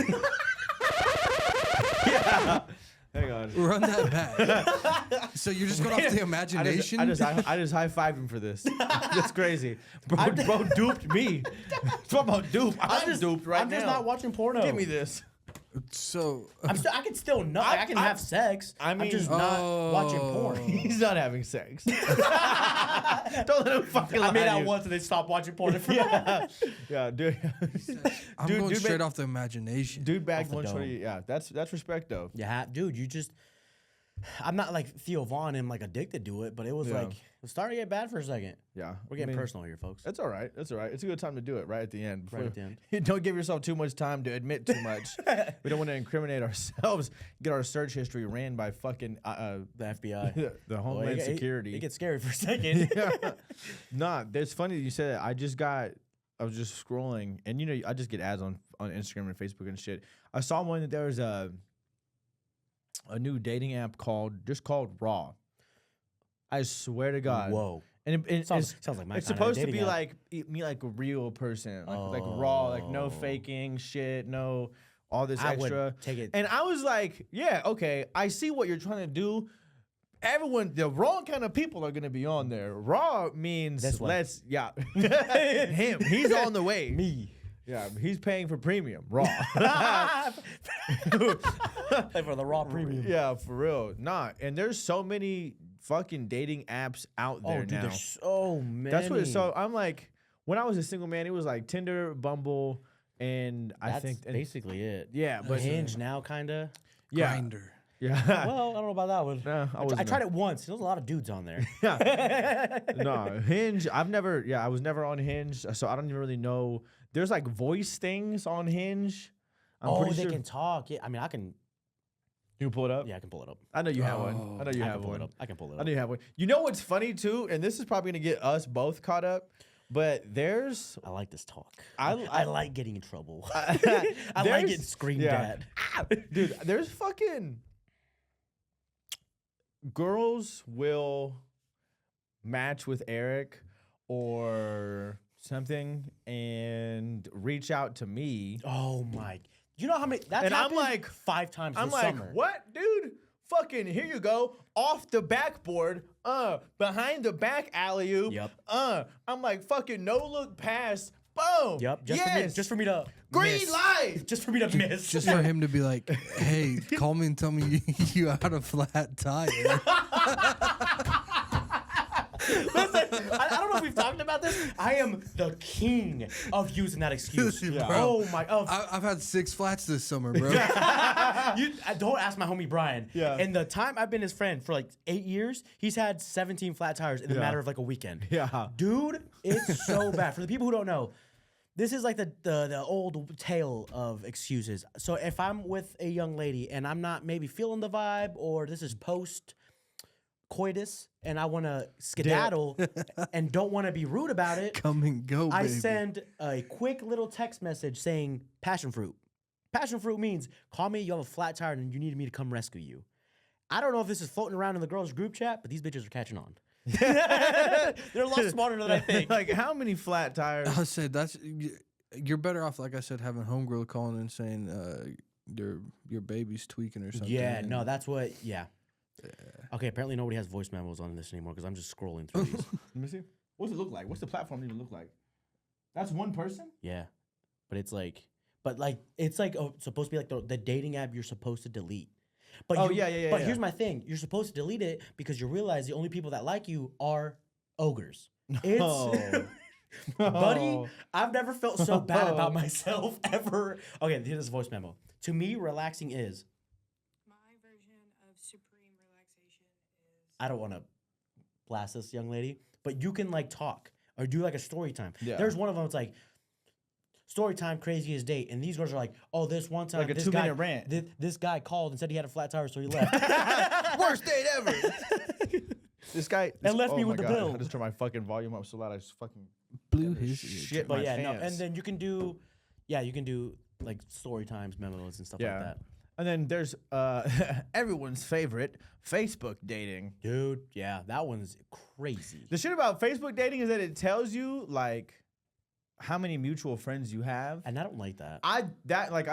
Speaker 2: Yeah. Hang on.
Speaker 3: run that back. So you're just going off the imagination?
Speaker 2: I just high-fived him for this. That's crazy. Bro duped me. Talk about dupe. I'm duped right
Speaker 1: I'm
Speaker 2: now.
Speaker 1: just not watching porno.
Speaker 2: Give me this.
Speaker 3: So
Speaker 1: I can still not. I can have sex.
Speaker 2: I mean-
Speaker 1: I'm just not watching porn.
Speaker 2: He's not having sex. Don't let him fucking lie
Speaker 1: I made
Speaker 2: to
Speaker 1: out
Speaker 2: you.
Speaker 1: once and they stopped watching porn.
Speaker 2: Yeah, dude.
Speaker 3: I'm
Speaker 2: Dude,
Speaker 3: going
Speaker 2: dude,
Speaker 3: straight
Speaker 2: man-
Speaker 3: off the imagination.
Speaker 2: Dude bagged
Speaker 1: the
Speaker 2: 120. Yeah, that's respect though.
Speaker 1: Yeah, dude, you just. I'm not like Theo Vaughn and like addicted to it, but it was
Speaker 2: Yeah.
Speaker 1: like it was starting to get bad for a second.
Speaker 2: Yeah,
Speaker 1: We're getting personal here, folks.
Speaker 2: That's all right. That's all right. It's a good time to do it right at the end.
Speaker 1: Right at the end.
Speaker 2: Don't give yourself too much time to admit too much. We don't want to incriminate ourselves. Get our search history ran by fucking
Speaker 1: The FBI.
Speaker 2: the
Speaker 1: Well,
Speaker 2: Homeland
Speaker 1: it
Speaker 2: Security.
Speaker 1: gets scary for a second.
Speaker 2: Nah, it's funny that you said that. I was just scrolling, and you know, I just get ads on Instagram and Facebook and shit. I saw one that there was a new dating app called Raw. I swear to God.
Speaker 1: Whoa.
Speaker 2: And
Speaker 1: Sounds like my
Speaker 2: it's
Speaker 1: kind of
Speaker 2: supposed to
Speaker 1: dating
Speaker 2: be
Speaker 1: app.
Speaker 2: like me like a real person, like raw, like no faking shit, no all this
Speaker 1: I
Speaker 2: extra.
Speaker 1: would take it.
Speaker 2: And I was like, yeah, okay, I see what you're trying to do. Everyone, the wrong kind of people are gonna be on there. Raw means
Speaker 1: This one.
Speaker 2: him. He's on the way.
Speaker 1: Me.
Speaker 2: Yeah, he's paying for premium. Raw.
Speaker 1: Like for the raw premium.
Speaker 2: Yeah, for real. Nah, and there's so many fucking dating apps out there
Speaker 1: Oh, dude,
Speaker 2: now.
Speaker 1: there's so many.
Speaker 2: That's what. So I'm like, when I was a single man, it was like Tinder, Bumble, and I
Speaker 1: That's
Speaker 2: think and-
Speaker 1: basically it.
Speaker 2: yeah, but
Speaker 1: Hinge now, kinda.
Speaker 2: yeah,
Speaker 3: Grinder.
Speaker 2: yeah.
Speaker 1: Well, I don't know about that one.
Speaker 2: No,
Speaker 1: I tried it once. There was a lot of dudes on there.
Speaker 2: Yeah. No, Hinge. I was never on Hinge, so I don't even really know. There's like voice things on Hinge. I'm
Speaker 1: Oh,
Speaker 2: pretty
Speaker 1: they
Speaker 2: sure.
Speaker 1: can talk. Yeah, I mean, I can.
Speaker 2: You can pull it up.
Speaker 1: Yeah, I can pull it up.
Speaker 2: I know you have one. I know you
Speaker 1: I
Speaker 2: have
Speaker 1: can pull
Speaker 2: one.
Speaker 1: it up. I can pull it
Speaker 2: I
Speaker 1: up.
Speaker 2: know you have one. You know what's funny too, and this is probably gonna get us both caught up. But there's,
Speaker 1: I like this talk.
Speaker 2: I
Speaker 1: like getting in trouble.
Speaker 2: I
Speaker 1: I like
Speaker 2: there's-
Speaker 1: getting screamed
Speaker 2: yeah.
Speaker 1: at.
Speaker 2: Dude, there's fucking girls will match with Eric or something and reach out to me.
Speaker 1: Oh my! You know how many? That's
Speaker 2: And I'm
Speaker 1: happened
Speaker 2: like-
Speaker 1: 5 times
Speaker 2: I'm
Speaker 1: this
Speaker 2: like,
Speaker 1: summer.
Speaker 2: what, dude? Fucking here you go, off the backboard, behind the back alley oop.
Speaker 1: Yep.
Speaker 2: I'm like, fucking no look pass, boom.
Speaker 1: Yep.
Speaker 2: Yes.
Speaker 1: For me to
Speaker 2: Green
Speaker 1: miss.
Speaker 2: light.
Speaker 1: Just for me to miss.
Speaker 3: Just for him to be like, hey, call me and tell me you had a flat tire.
Speaker 1: I don't know if we've talked about this. I am the king of using that excuse.
Speaker 3: Yeah.
Speaker 1: Oh my!
Speaker 3: I've had 6 flats this summer, bro.
Speaker 1: Don't ask my homie Brian.
Speaker 2: Yeah.
Speaker 1: In the time I've been his friend for like 8 years, he's had 17 flat tires in the matter of like a weekend.
Speaker 2: Yeah.
Speaker 1: Dude, it's so bad. For the people who don't know, this is like the old tale of excuses. So if I'm with a young lady and I'm not maybe feeling the vibe, or this is post coitus and I want to skedaddle and don't want to be rude about it,
Speaker 3: Come and go, baby.
Speaker 1: I send a quick little text message saying passion fruit. Passion fruit means call me, you have a flat tire and you need me to come rescue you. I don't know if this is floating around in the girls group chat, but these bitches are catching on. They're a lot smarter than I think.
Speaker 2: Like, how many flat tires?
Speaker 3: I said you're better off, like I said, having homegirl calling and saying your baby's tweaking or something.
Speaker 1: Yeah, no, that's what. Yeah. Okay, apparently nobody has voice memos on this anymore because I'm just scrolling through these.
Speaker 2: Let me see. What's it look like? What's the platform even look like? That's one person?
Speaker 1: Yeah, but it's like supposed to be like the dating app you're supposed to delete. But But here's my thing: you're supposed to delete it because you realize the only people that like you are ogres. It's buddy. I've never felt so bad about myself ever. Okay, here's this voice memo. To me, relaxing is.
Speaker 4: My version of supreme relaxation is.
Speaker 1: I don't want to blast this young lady, but you can like talk or do like a story time.
Speaker 2: Yeah.
Speaker 1: There's one of them. It's like. Story time, craziest date, and these girls are like, "Oh, this one time,
Speaker 2: Like a
Speaker 1: this
Speaker 2: 2-minute rant.
Speaker 1: This guy called and said he had a flat tire, so he left.
Speaker 2: Worst date ever. This guy
Speaker 1: And left me
Speaker 2: my
Speaker 1: with the
Speaker 2: God,
Speaker 1: bill.
Speaker 2: I just turned my fucking volume up so loud I just fucking
Speaker 3: Blew his
Speaker 2: shit
Speaker 1: But
Speaker 2: my
Speaker 1: yeah,
Speaker 2: pants.
Speaker 1: no, and then you can do like story times, memos, and stuff like that.
Speaker 2: And then there's everyone's favorite, Facebook dating.
Speaker 1: Dude, yeah, that one's crazy.
Speaker 2: The shit about Facebook dating is that it tells you like how many mutual friends you have.
Speaker 1: And I don't like that.
Speaker 2: I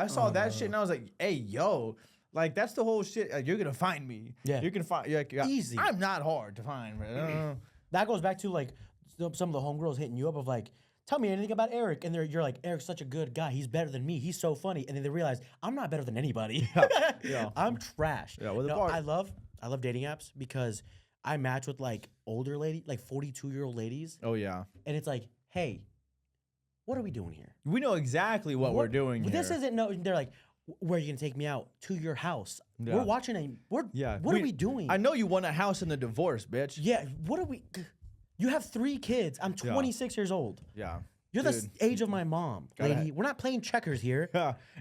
Speaker 2: saw that shit and I was like, hey, yo, like that's the whole shit. You're gonna find me.
Speaker 1: Yeah.
Speaker 2: You're gonna find
Speaker 1: Easy.
Speaker 2: I'm not hard to find, bro.
Speaker 1: That goes back to like some of the homegirls hitting you up of like, tell me anything about Eric. And you're like, Eric's such a good guy. He's better than me. He's so funny. And then they realize I'm not better than anybody.
Speaker 2: Yeah.
Speaker 1: I'm trash.
Speaker 2: Yeah, well,
Speaker 1: I love dating apps because I match with like older lady, like 42-year-old ladies.
Speaker 2: Oh yeah.
Speaker 1: And it's like, hey, what are we doing here?
Speaker 2: We know exactly what we're doing here.
Speaker 1: This isn't no. They're like, where are you gonna take me out? To your house.
Speaker 2: Yeah.
Speaker 1: We're watching a. What are we doing?
Speaker 2: I know you won a house in the divorce, bitch.
Speaker 1: Yeah. What are we? You have 3 kids. I'm 26 years old.
Speaker 2: Yeah.
Speaker 1: You're
Speaker 2: Dude.
Speaker 1: the age of my mom, lady. We're not playing checkers here.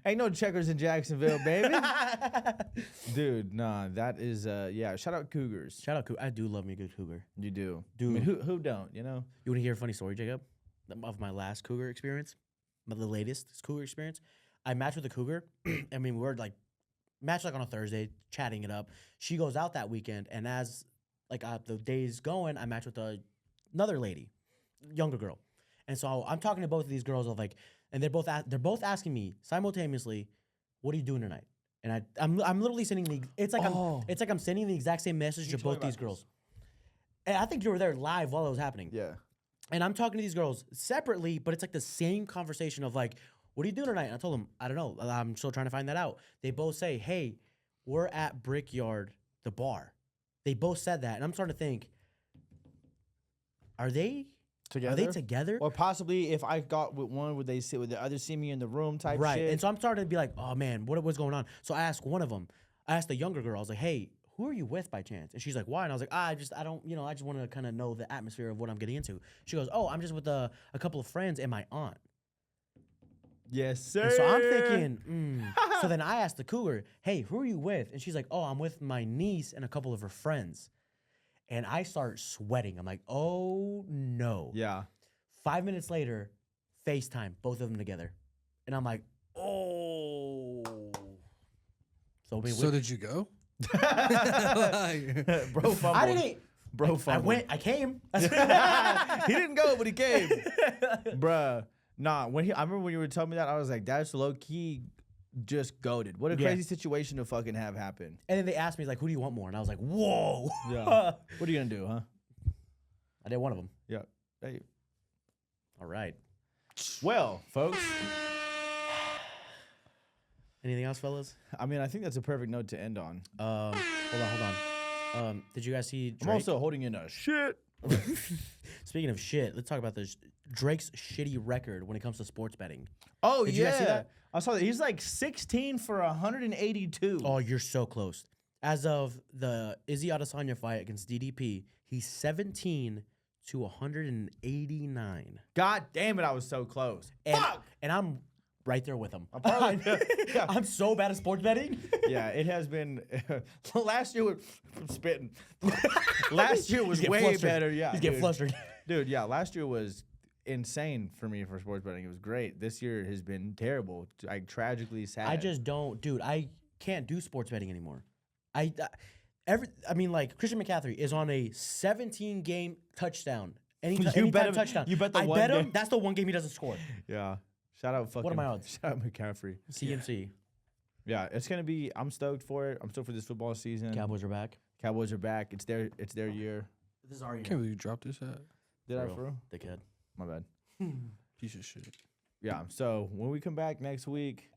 Speaker 2: Ain't no checkers in Jacksonville, baby. Dude, nah, that is shout out Cougars.
Speaker 1: Shout out, I do love me a good cougar.
Speaker 2: You do.
Speaker 1: Dude.
Speaker 2: I mean, who don't, you know?
Speaker 1: You want to hear a funny story, Jacob? Of my last cougar experience, the latest cougar experience. I matched with a cougar. I mean, we were like matched like on a Thursday, chatting it up. She goes out that weekend, and as like the days going, I matched with another lady, younger girl, and so I'm talking to both of these girls of like, and they're both asking me simultaneously, "What are you doing tonight?" And I'm literally sending it's like I'm sending the exact same message to both these girls. And I think you were there live while it was happening.
Speaker 2: Yeah.
Speaker 1: And I'm talking to these girls separately, but it's like the same conversation of like, what are you doing tonight? And I told them, I don't know. I'm still trying to find that out. They both say, hey, we're at Brickyard, the bar. They both said that. And I'm starting to think, are they together?
Speaker 2: Or possibly if I got with one, would the other see me in the room type
Speaker 1: Right.
Speaker 2: shit?
Speaker 1: And so I'm starting to be like, oh man, what's going on? So I asked one of them, I asked the younger girl, I was like, hey, who are you with by chance? And she's like, why? And I was like, I just want to kind of know the atmosphere of what I'm getting into. She goes, oh, I'm just with a couple of friends and my aunt.
Speaker 2: Yes, sir.
Speaker 1: And so I'm thinking, So then I asked the cougar, hey, who are you with? And she's like, oh, I'm with my niece and a couple of her friends. And I start sweating. I'm like, oh no.
Speaker 2: Yeah.
Speaker 1: 5 minutes later, FaceTime, both of them together. And I'm like, oh.
Speaker 3: So did you go?
Speaker 2: Bro fumbled.
Speaker 1: I didn't.
Speaker 2: Bro fumbled.
Speaker 1: I came.
Speaker 2: He didn't go, but he came. Bruh. Nah, I remember when you were telling me that, I was like, that's low key just goated. What a crazy situation to fucking have happen.
Speaker 1: And then they asked me, like, who do you want more? And I was like, whoa.
Speaker 2: Yeah. What are you gonna do, huh?
Speaker 1: I did one of them.
Speaker 2: Yeah. Hey.
Speaker 1: All right.
Speaker 2: Well, folks.
Speaker 1: Anything else, fellas?
Speaker 2: I mean, I think that's a perfect note to end on.
Speaker 1: Hold on. Did you guys see Drake?
Speaker 2: I'm also holding in a shit.
Speaker 1: Speaking of shit, let's talk about this. Drake's shitty record when it comes to sports betting.
Speaker 2: Oh,
Speaker 1: Did you guys see that?
Speaker 2: I saw that. He's like 16 for 182.
Speaker 1: Oh, you're so close. As of the Izzy Adesanya fight against DDP, he's 17 to 189.
Speaker 2: God damn it, I was so close. Fuck!
Speaker 1: And I'm right there with him.
Speaker 2: Yeah.
Speaker 1: I'm so bad at sports betting.
Speaker 2: Yeah, it has been. Last year was I'm spitting. Last year was
Speaker 1: He's getting
Speaker 2: way
Speaker 1: flustered.
Speaker 2: better. Yeah,
Speaker 1: He's getting
Speaker 2: dude.
Speaker 1: flustered.
Speaker 2: Dude, yeah, last year was insane for me for sports betting. It was great. This year has been terrible. Like tragically sad.
Speaker 1: I just don't, dude. I can't do sports betting anymore. I mean, like Christian McCaffrey is on a 17-game touchdown. Anytime
Speaker 2: bet him-
Speaker 1: touchdown.
Speaker 2: you bet the
Speaker 1: I
Speaker 2: one
Speaker 1: bet him.
Speaker 2: game.
Speaker 1: That's the one game he doesn't score.
Speaker 2: Yeah. Shout out fucking.
Speaker 1: are my odds?
Speaker 2: Shout out McCaffrey.
Speaker 1: CMC.
Speaker 2: Yeah, it's gonna be. I'm stoked for it. I'm stoked for this football season.
Speaker 1: Cowboys are back.
Speaker 2: Cowboys are back. It's their year.
Speaker 1: This is our year.
Speaker 3: Can't believe you dropped this at.
Speaker 2: Did I
Speaker 1: real.
Speaker 2: for real?
Speaker 1: Dickhead.
Speaker 2: My bad.
Speaker 3: Piece of shit.
Speaker 2: Yeah. So when we come back next week,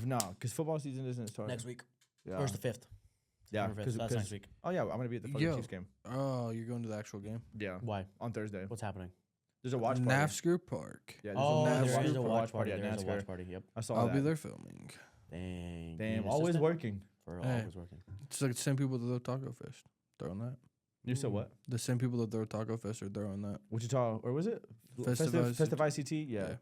Speaker 2: no, because football season isn't starting
Speaker 1: Next week.
Speaker 2: Yeah.
Speaker 1: Or it's the 5th.
Speaker 2: Yeah.
Speaker 1: September 5th. That's next week.
Speaker 2: Oh yeah, I'm gonna be at the fucking
Speaker 3: Yo.
Speaker 2: Chiefs game.
Speaker 3: Oh, you're going to the actual game?
Speaker 2: Yeah.
Speaker 1: Why?
Speaker 2: On Thursday.
Speaker 1: What's happening?
Speaker 2: There's a watch party.
Speaker 3: NASCAR Park.
Speaker 2: Yeah.
Speaker 1: Oh,
Speaker 2: there's
Speaker 1: there is
Speaker 2: a
Speaker 1: a watch party.
Speaker 2: at
Speaker 1: There is a
Speaker 2: NASCAR.
Speaker 1: watch party. Yep.
Speaker 2: I saw
Speaker 3: I'll
Speaker 2: that.
Speaker 3: be there filming.
Speaker 1: Dang.
Speaker 2: Damn,
Speaker 1: You
Speaker 2: always
Speaker 1: assistant?
Speaker 2: working.
Speaker 1: For
Speaker 3: Hey.
Speaker 1: always working.
Speaker 3: It's like the same people that throw Taco Fest. Throwing that.
Speaker 2: You said what?
Speaker 3: The same people that throw Taco Fest are throwing that.
Speaker 2: Wichita, or was it?
Speaker 3: Festive
Speaker 2: Festive ICT? Yeah.
Speaker 3: Yeah.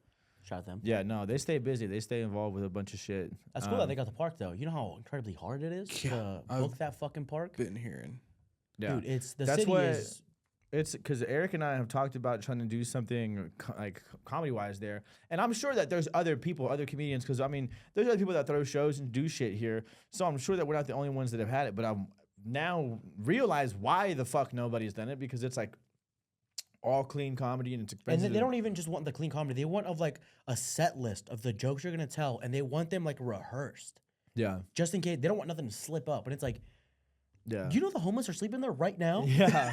Speaker 1: Shout out them.
Speaker 2: Yeah, no, they stay busy. They stay involved with a bunch of shit.
Speaker 1: That's cool that they got the park though. You know how incredibly hard it is
Speaker 3: Yeah,
Speaker 1: to
Speaker 3: I've
Speaker 1: book that fucking park?
Speaker 3: Been hearing.
Speaker 2: Yeah.
Speaker 1: Dude, it's the
Speaker 2: That's
Speaker 1: city
Speaker 2: what-
Speaker 1: is
Speaker 2: It's because Eric and I have talked about trying to do something like comedy wise there, and I'm sure that there's other people, other comedians. Because I mean, there's other people that throw shows and do shit here, so I'm sure that we're not the only ones that have had it. But I'm now realize why the fuck nobody's done it, because it's like all clean comedy and it's
Speaker 1: and
Speaker 2: expensive.
Speaker 1: they don't even just want the clean comedy. They want of like a set list of the jokes you're gonna tell, and they want them like rehearsed,
Speaker 2: Yeah,
Speaker 1: just in case. They don't want nothing to slip up. And it's like,
Speaker 2: yeah.
Speaker 1: do you know the homeless are sleeping there right now?
Speaker 2: Yeah,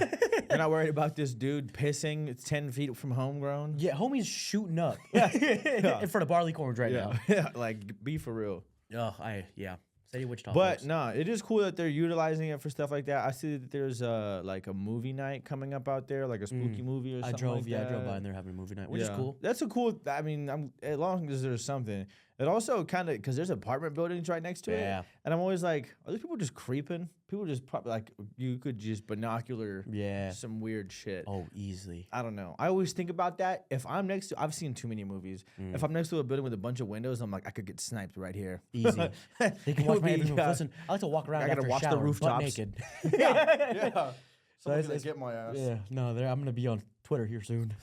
Speaker 2: you're not worried about this dude pissing 10 feet from homegrown.
Speaker 1: Yeah, homie's shooting up
Speaker 2: Yeah.
Speaker 1: in front of barley corns right now.
Speaker 2: yeah, like be for real.
Speaker 1: Oh, Steady Wichita.
Speaker 2: But
Speaker 1: folks.
Speaker 2: no, it is cool that they're utilizing it for stuff like that. I see that there's like a movie night coming up out there, like a spooky movie or
Speaker 1: I
Speaker 2: something
Speaker 1: drove,
Speaker 2: like that.
Speaker 1: I drove by and they're having a movie night, which is cool.
Speaker 2: That's a cool. I mean, as long as there's something. It also kind of because there's apartment buildings right next to
Speaker 1: Yeah.
Speaker 2: it, and I'm always like, are these people just creeping? People just probably like you could just binocular
Speaker 1: Yeah.
Speaker 2: some weird shit.
Speaker 1: Oh, easily.
Speaker 2: I don't know. I always think about that. If I'm next to, I've seen too many movies. If I'm next to a building with a bunch of windows, I'm like, I could get sniped right here.
Speaker 1: Easy. They
Speaker 2: It
Speaker 1: can watch
Speaker 2: would
Speaker 1: my
Speaker 2: be,
Speaker 1: every move.
Speaker 2: yeah.
Speaker 1: Listen, I like to walk around
Speaker 2: I gotta
Speaker 1: after
Speaker 2: watch the
Speaker 1: shower, butt
Speaker 2: rooftops.
Speaker 1: naked.
Speaker 2: yeah. Someone's
Speaker 1: it's-
Speaker 2: gonna get my ass.
Speaker 1: Yeah, no, I'm gonna be on Twitter here soon.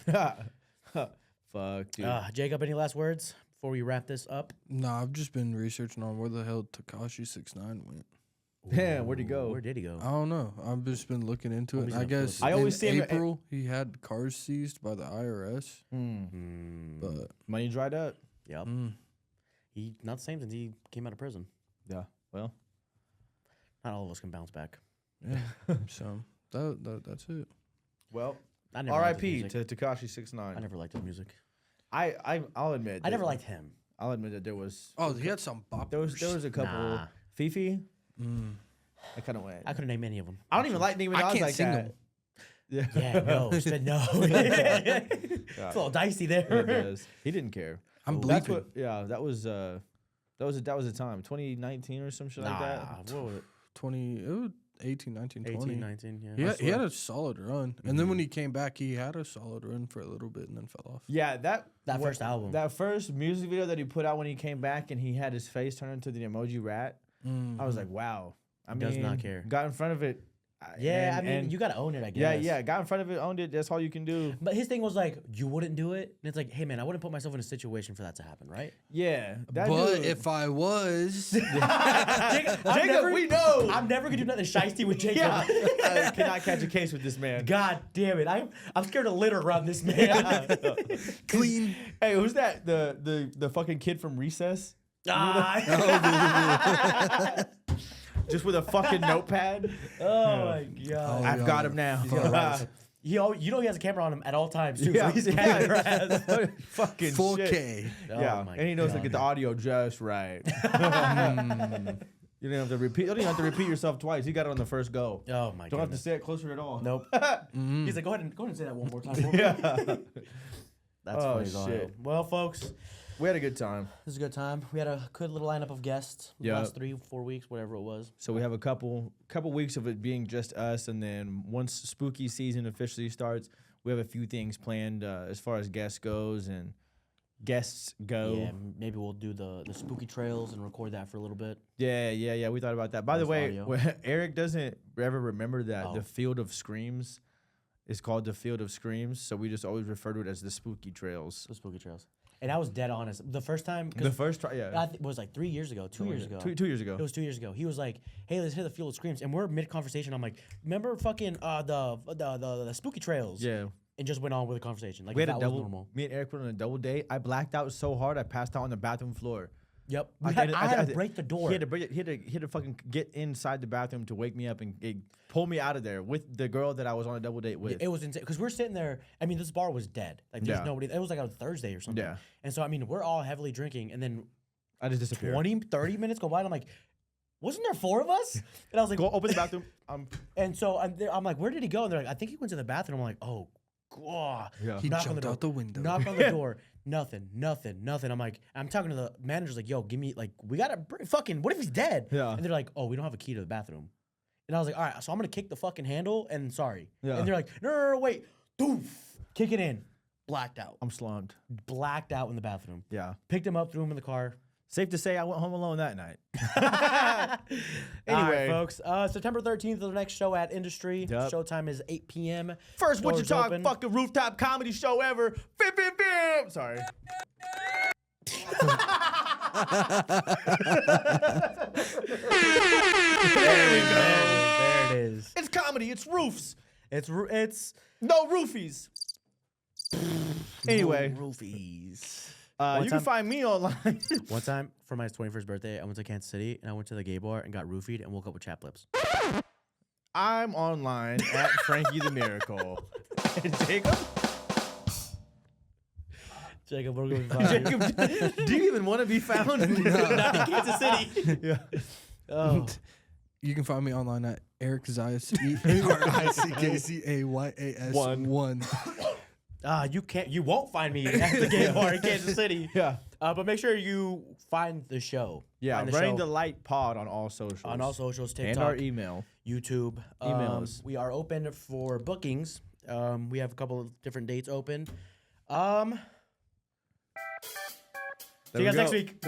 Speaker 2: Fuck, dude.
Speaker 1: Jacob, any last words before we wrap this up?
Speaker 3: Nah, I've just been researching on where the hell Tekashi 6ix9ine went.
Speaker 2: Man, where'd he go?
Speaker 1: Where did he go?
Speaker 3: I don't know. I've just been looking into it.
Speaker 1: Homie's
Speaker 3: I
Speaker 1: in the
Speaker 3: guess
Speaker 2: I always see
Speaker 3: in
Speaker 2: him at-
Speaker 3: April he had cars seized by the IRS, but
Speaker 2: Money dried up.
Speaker 1: Yep. He not the same since he came out of prison.
Speaker 2: Yeah. Well,
Speaker 1: Not all of us can bounce back.
Speaker 3: yeah. So that's it.
Speaker 2: well.
Speaker 1: I never liked his
Speaker 2: R.I.P.
Speaker 1: music.
Speaker 2: to Tekashi 6ix9ine.
Speaker 1: I never liked his music.
Speaker 2: I'll admit.
Speaker 1: I never
Speaker 2: that-
Speaker 1: liked him.
Speaker 2: I'll admit that there was.
Speaker 3: Oh, he had some boppers.
Speaker 2: There was a couple.
Speaker 1: Nah.
Speaker 2: Fifi. I kind of went.
Speaker 1: I couldn't name any of them.
Speaker 2: I don't even like Nicki Minaj
Speaker 3: I can't
Speaker 2: like
Speaker 3: sing
Speaker 2: that. Yeah.
Speaker 1: Yeah, no. She said no. It's a little dicey
Speaker 2: It
Speaker 1: there.
Speaker 2: does. He didn't care.
Speaker 3: I'm
Speaker 2: That's
Speaker 3: bleeping.
Speaker 2: what. Yeah. That was a time. 2019 or some shit like that.
Speaker 1: What was it?
Speaker 3: 18, 19, 20.
Speaker 1: 18, 19, yeah.
Speaker 3: He had a solid run, and then when he came back, he had a solid run for a little bit, and then fell off.
Speaker 2: Yeah, that
Speaker 1: first album.
Speaker 2: that first music video that he put out when he came back and he had his face turn into the emoji rat. I was like, wow. I mean,
Speaker 1: Does not care.
Speaker 2: Got in front of it.
Speaker 1: Yeah,
Speaker 2: and-
Speaker 1: I mean,
Speaker 2: and-
Speaker 1: you got to own it, I
Speaker 2: yeah,
Speaker 1: guess.
Speaker 2: yeah. Got in front of it, owned it. That's all you can do.
Speaker 1: But his thing was like, you wouldn't do it? And it's like, hey, man, I wouldn't put myself in a situation for that to happen, right?
Speaker 2: Yeah. That
Speaker 3: But
Speaker 2: dude-
Speaker 3: if I was,
Speaker 2: Jacob, we know.
Speaker 1: I'm never going to do nothing shiesty with Jacob.
Speaker 2: Yeah. I cannot catch a case with this man.
Speaker 1: God damn it. I'm scared of litter around this man.
Speaker 3: clean.
Speaker 2: Hey, who's that? The fucking kid from Recess? Just with a fucking notepad.
Speaker 1: Oh, my God.
Speaker 3: Oh,
Speaker 2: I've
Speaker 3: yeah.
Speaker 2: got him now.
Speaker 1: You know he has a camera on him at all times, too.
Speaker 2: Yeah.
Speaker 1: So he's catching your ass.
Speaker 2: Fucking
Speaker 3: 4K.
Speaker 2: shit. Yeah,
Speaker 1: Oh my
Speaker 2: and he knows to
Speaker 1: God.
Speaker 2: get the audio just right. You don't have to repeat. You don't even have to repeat yourself twice. You got it on the first go.
Speaker 1: Oh my
Speaker 2: Don't have to
Speaker 1: goodness.
Speaker 2: say it closer at all.
Speaker 1: Nope.
Speaker 3: Mm-hmm.
Speaker 1: He's like, go ahead and say that one more time. For me.
Speaker 2: Yeah.
Speaker 1: That's
Speaker 2: Oh,
Speaker 1: funny as all
Speaker 2: shit.
Speaker 1: hell. Well, folks,
Speaker 2: We had a good time.
Speaker 1: this is a good time. We had a good little lineup of guests. The
Speaker 2: Yeah.
Speaker 1: last 3-4 weeks, whatever it was.
Speaker 2: So we have a couple weeks of it being just us, and then once spooky season officially starts, we have a few things planned as far as guests go.
Speaker 1: Yeah, maybe we'll do the spooky trails and record that for a little bit.
Speaker 2: Yeah. We thought about that. By the
Speaker 1: Nice
Speaker 2: way,
Speaker 1: audio.
Speaker 2: Eric doesn't ever remember that
Speaker 1: Oh.
Speaker 2: the Field of Screams is called the Field of Screams, so we just always refer to it as the Spooky Trails.
Speaker 1: The spooky trails. And I was dead honest. The first time,
Speaker 2: The
Speaker 1: because
Speaker 2: first try, yeah.
Speaker 1: it was like 3 years ago, 2 years ago.
Speaker 2: 2 years ago.
Speaker 1: It was 2 years ago. He was like, "Hey, let's hit the Field of Screams," and we're mid conversation. I'm like, "Remember fucking the spooky trails?"
Speaker 2: Yeah.
Speaker 1: And just went on with the conversation. Like
Speaker 2: We
Speaker 1: if
Speaker 2: had a
Speaker 1: that was
Speaker 2: double.
Speaker 1: normal.
Speaker 2: Me and Eric went on a double date. I blacked out so hard I passed out on the bathroom floor.
Speaker 1: Yep.
Speaker 2: I
Speaker 1: I had to break the door.
Speaker 2: He had to fucking get inside the bathroom to wake me up and pull me out of there with the girl that I was on a double date with.
Speaker 1: It was insane because we're sitting there. I mean, this bar was dead. Like there's
Speaker 2: Yeah.
Speaker 1: nobody. It was like on Thursday or something.
Speaker 2: Yeah.
Speaker 1: And so I mean, we're all heavily drinking, and then
Speaker 2: I just disappeared.
Speaker 1: 30 minutes go by, and I'm like, wasn't there 4 of us? And I was like,
Speaker 2: Go open the bathroom.
Speaker 1: and so I'm like, where did he go? And they're like, I think he went to the bathroom. I'm like, oh, God.
Speaker 2: Yeah.
Speaker 3: He
Speaker 1: Knock on
Speaker 3: jumped
Speaker 1: the door.
Speaker 3: out the window.
Speaker 1: Knock on the door. Nothing. I'm talking to the manager's like, yo, give me, like, we gotta fucking, what if he's dead?
Speaker 2: Yeah.
Speaker 1: And they're like, oh, we don't have a key to the bathroom. And I was like, all right, so I'm gonna kick the fucking handle and sorry.
Speaker 2: Yeah.
Speaker 1: And they're like, no, wait. Doof. Kick it in. Blacked out.
Speaker 2: I'm slumped.
Speaker 1: Blacked out in the bathroom.
Speaker 2: Yeah.
Speaker 1: Picked him up, threw him in the car.
Speaker 2: Safe to say I went home alone that night.
Speaker 1: Anyway,
Speaker 2: Anyway.
Speaker 1: folks, September 13th is the next show at Industry.
Speaker 2: Yep.
Speaker 1: Showtime is 8 p.m.
Speaker 2: First What You
Speaker 1: Doors
Speaker 2: Talk
Speaker 1: open.
Speaker 2: fucking rooftop comedy show ever. Bim, bim, bim. Sorry.
Speaker 1: There we go. There it is.
Speaker 2: It's comedy. It's roofs.
Speaker 1: It's
Speaker 2: No roofies. Anyway,
Speaker 1: roofies.
Speaker 2: you can
Speaker 1: time-
Speaker 2: find me online.
Speaker 1: One time for my 21st birthday, I went to Kansas City and I went to the gay bar and got roofied and woke up with chapped lips.
Speaker 2: I'm online at Frankie the Miracle. Jacob?
Speaker 1: Jacob, we're going to find you.
Speaker 2: Jacob, do you even want to be found?
Speaker 1: Not in Kansas City.
Speaker 2: Yeah.
Speaker 1: Oh.
Speaker 3: You can find me online at Erick Zayas, ERICKZAYAS
Speaker 2: One.
Speaker 3: 1.
Speaker 1: You won't find me at the gay bar in Kansas City.
Speaker 2: Yeah.
Speaker 1: But make sure you find the show.
Speaker 2: Yeah,
Speaker 1: Find the
Speaker 2: Running
Speaker 1: show
Speaker 2: the Light Pod on all socials.
Speaker 1: on all socials,
Speaker 2: And
Speaker 1: TikTok,
Speaker 2: our email.
Speaker 1: YouTube.
Speaker 2: Email us.
Speaker 1: We are open for bookings. We have a couple of different dates open. See you guys next week.